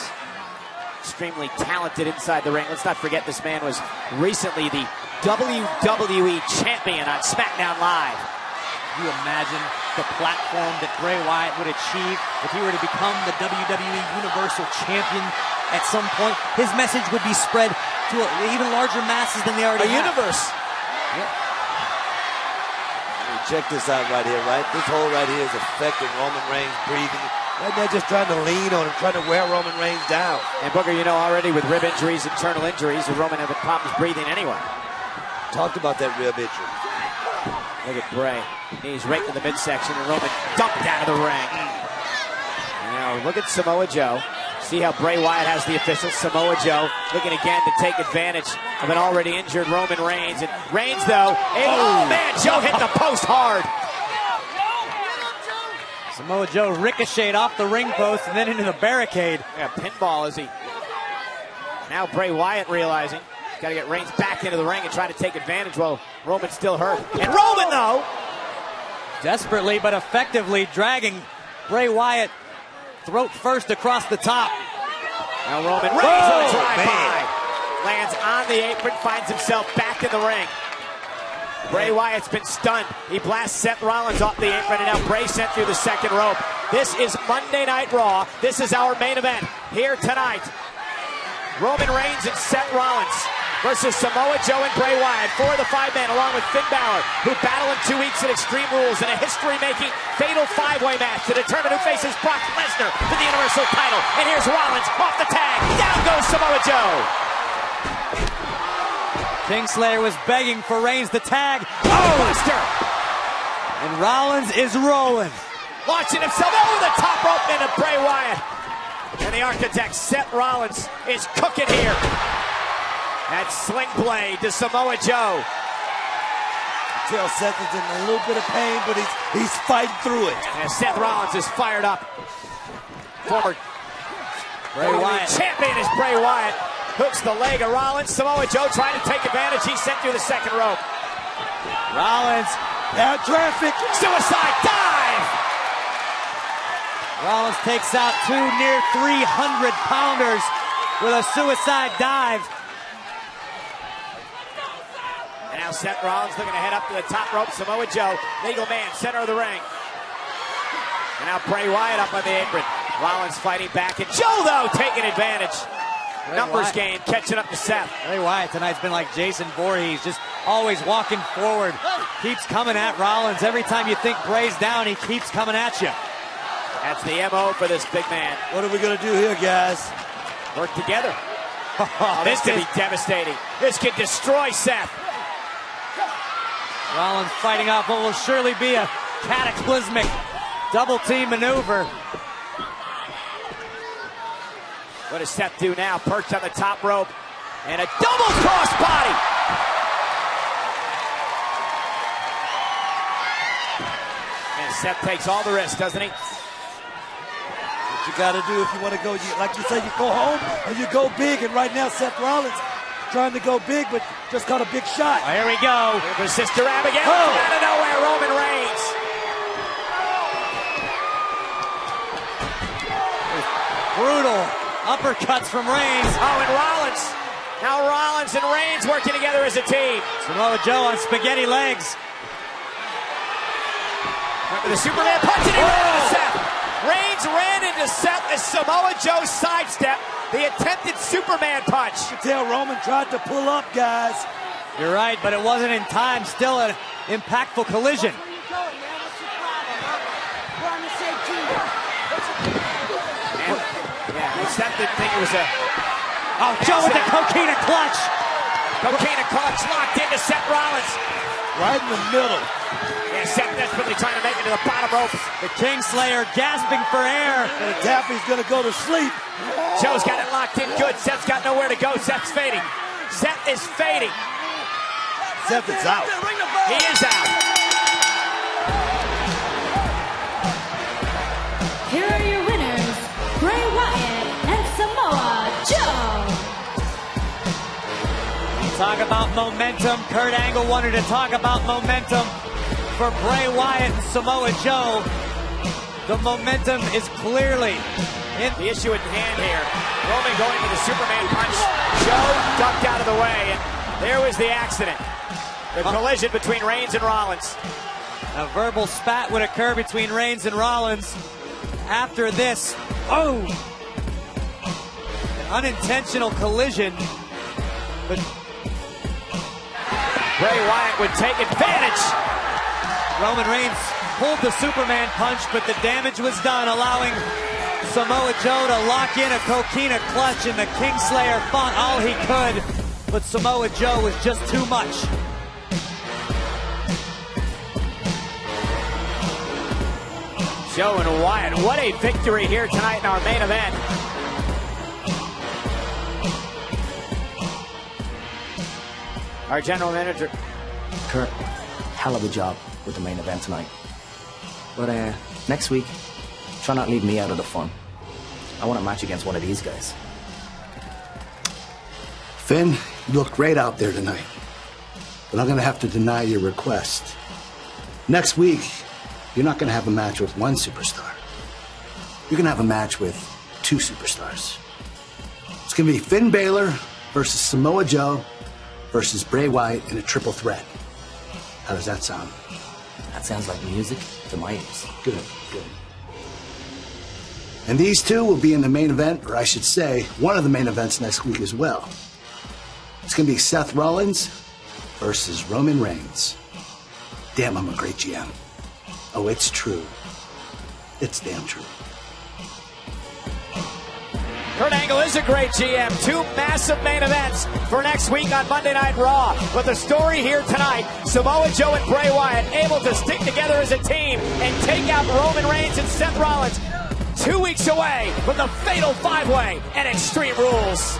extremely talented inside the ring. Let's not forget this man was recently the WWE champion on SmackDown Live. Can you imagine the platform that Bray Wyatt would achieve if he were to become the WWE Universal Champion at some point? His message would be spread to even larger masses than they already have. Universe. Yep. Check this out right here, right? This hole right here is affecting Roman Reigns' breathing. And they're just trying to lean on him, trying to wear Roman Reigns down. And Booker, you know already with rib injuries, internal injuries, Roman having problems breathing anyway. Talked about that rib injury. Look at Bray. Knees right in the midsection, and Roman dumped out of the ring. Now look at Samoa Joe. See how Bray Wyatt has the officials. Samoa Joe looking again to take advantage of an already injured Roman Reigns. And Reigns, though, oh man, Joe hit the post hard. Samoa Joe ricocheted off the ring post and then into the barricade. Yeah, pinball is he. Now Bray Wyatt realizing he's got to get Reigns back into the ring and try to take advantage while Roman's still hurt. And Roman, though, desperately but effectively dragging Bray Wyatt throat first across the top. Now Roman Reigns on a drive-by. Lands on the apron, finds himself back in the ring. Bray Wyatt's been stunned. He blasts Seth Rollins off the apron, and now Bray sent through the second rope. This is Monday Night Raw. This is our main event here tonight. Roman Reigns and Seth Rollins versus Samoa Joe and Bray Wyatt for the five-man, along with Finn Balor, who battle in 2 weeks at Extreme Rules in a history-making fatal five-way match to determine who faces Brock Lesnar for the Universal title. And here's Rollins off the tag. Down goes Samoa Joe. Kingslayer was begging for Reigns to tag. Oh! Buster! And Rollins is rolling. Launching himself over the top rope into Bray Wyatt. And the architect, Seth Rollins, is cooking here. That sling blade to Samoa Joe. Tell Seth is in a little bit of pain, but he's fighting through it. And Seth Rollins is fired up. Former Bray Wyatt champion is Bray Wyatt. Hooks the leg of Rollins. Samoa Joe trying to take advantage. He's sent through the second rope. Rollins. Now traffic. Suicide dive. Rollins takes out two near 300-pounders with a suicide dive. And now Seth Rollins looking to head up to the top rope. Samoa Joe, legal man, center of the ring. And now Bray Wyatt up on the apron. Rollins fighting back. And Joe, though, taking advantage. Numbers game, catching up to Seth. Bray Wyatt tonight's been like Jason Voorhees, just always walking forward. Keeps coming at Rollins. Every time you think Bray's down, he keeps coming at you. That's the MO for this big man. What are we going to do here, guys? Work together. This could be devastating. This could destroy Seth. Rollins fighting off what will surely be a cataclysmic double-team maneuver. What does Seth do now? Perched on the top rope. And a double crossbody. And Seth takes all the risks, doesn't he? What you got to do if you want to go, like you say, you go home and you go big. And right now, Seth Rollins trying to go big, but just caught a big shot. Here we go. Here goes Sister Abigail. Out of nowhere, Roman Reigns. Brutal uppercuts from Reigns. Oh, and Rollins. Now Rollins and Reigns working together as a team. Samoa Joe on spaghetti legs. Went with the Superman punch and he ran into Seth. Reigns ran into Seth as Samoa Joe sidestepped the attempted Superman punch. You can tell Roman tried to pull up, guys. You're right, but it wasn't in time. Still an impactful collision. Seth didn't think it was a... Oh, Joe with the coquina clutch. Coquina clutch locked into Seth Rollins. Right in the middle. Yeah, Seth desperately trying to make it to the bottom rope. The Kingslayer gasping for air. And Taffy's going to go to sleep. Joe's got it locked in good. Seth's got nowhere to go. Seth's fading. Seth is fading. Seth is out. He is out. Here are your winners, Bray Wyatt and Samoa Joe. Talk about momentum. Kurt Angle wanted to talk about momentum for Bray Wyatt and Samoa Joe. The momentum is clearly in the issue at hand here. Roman going to the Superman punch. Joe ducked out of the way, and there was the accident. The collision between Reigns and Rollins. A verbal spat would occur between Reigns and Rollins after this. Oh! An unintentional collision, but Bray Wyatt would take advantage. Roman Reigns pulled the Superman punch, but the damage was done, allowing Samoa Joe to lock in a coquina clutch, and the Kingslayer fought all he could, but Samoa Joe was just too much. Joe and Wyatt, what a victory here tonight in our main event. Our general manager. Kurt, hell of a job with the main event tonight. But next week, try not to leave me out of the fun. I want a match against one of these guys. Finn, you look great out there tonight. But I'm going to have to deny your request. Next week, you're not going to have a match with one superstar. You're going to have a match with two superstars. It's going to be Finn Balor versus Samoa Joe versus Bray Wyatt in a triple threat. How does that sound? That sounds like music to my ears. Good, good. And these two will be in the main event, or I should say, one of the main events next week as well. It's going to be Seth Rollins versus Roman Reigns. Damn, I'm a great GM. Oh, it's true. It's damn true. Kurt Angle is a great GM. Two massive main events for next week on Monday Night Raw. But the story here tonight, Samoa Joe and Bray Wyatt able to stick together as a team and take out Roman Reigns and Seth Rollins 2 weeks away from the Fatal 5-Way and Extreme Rules.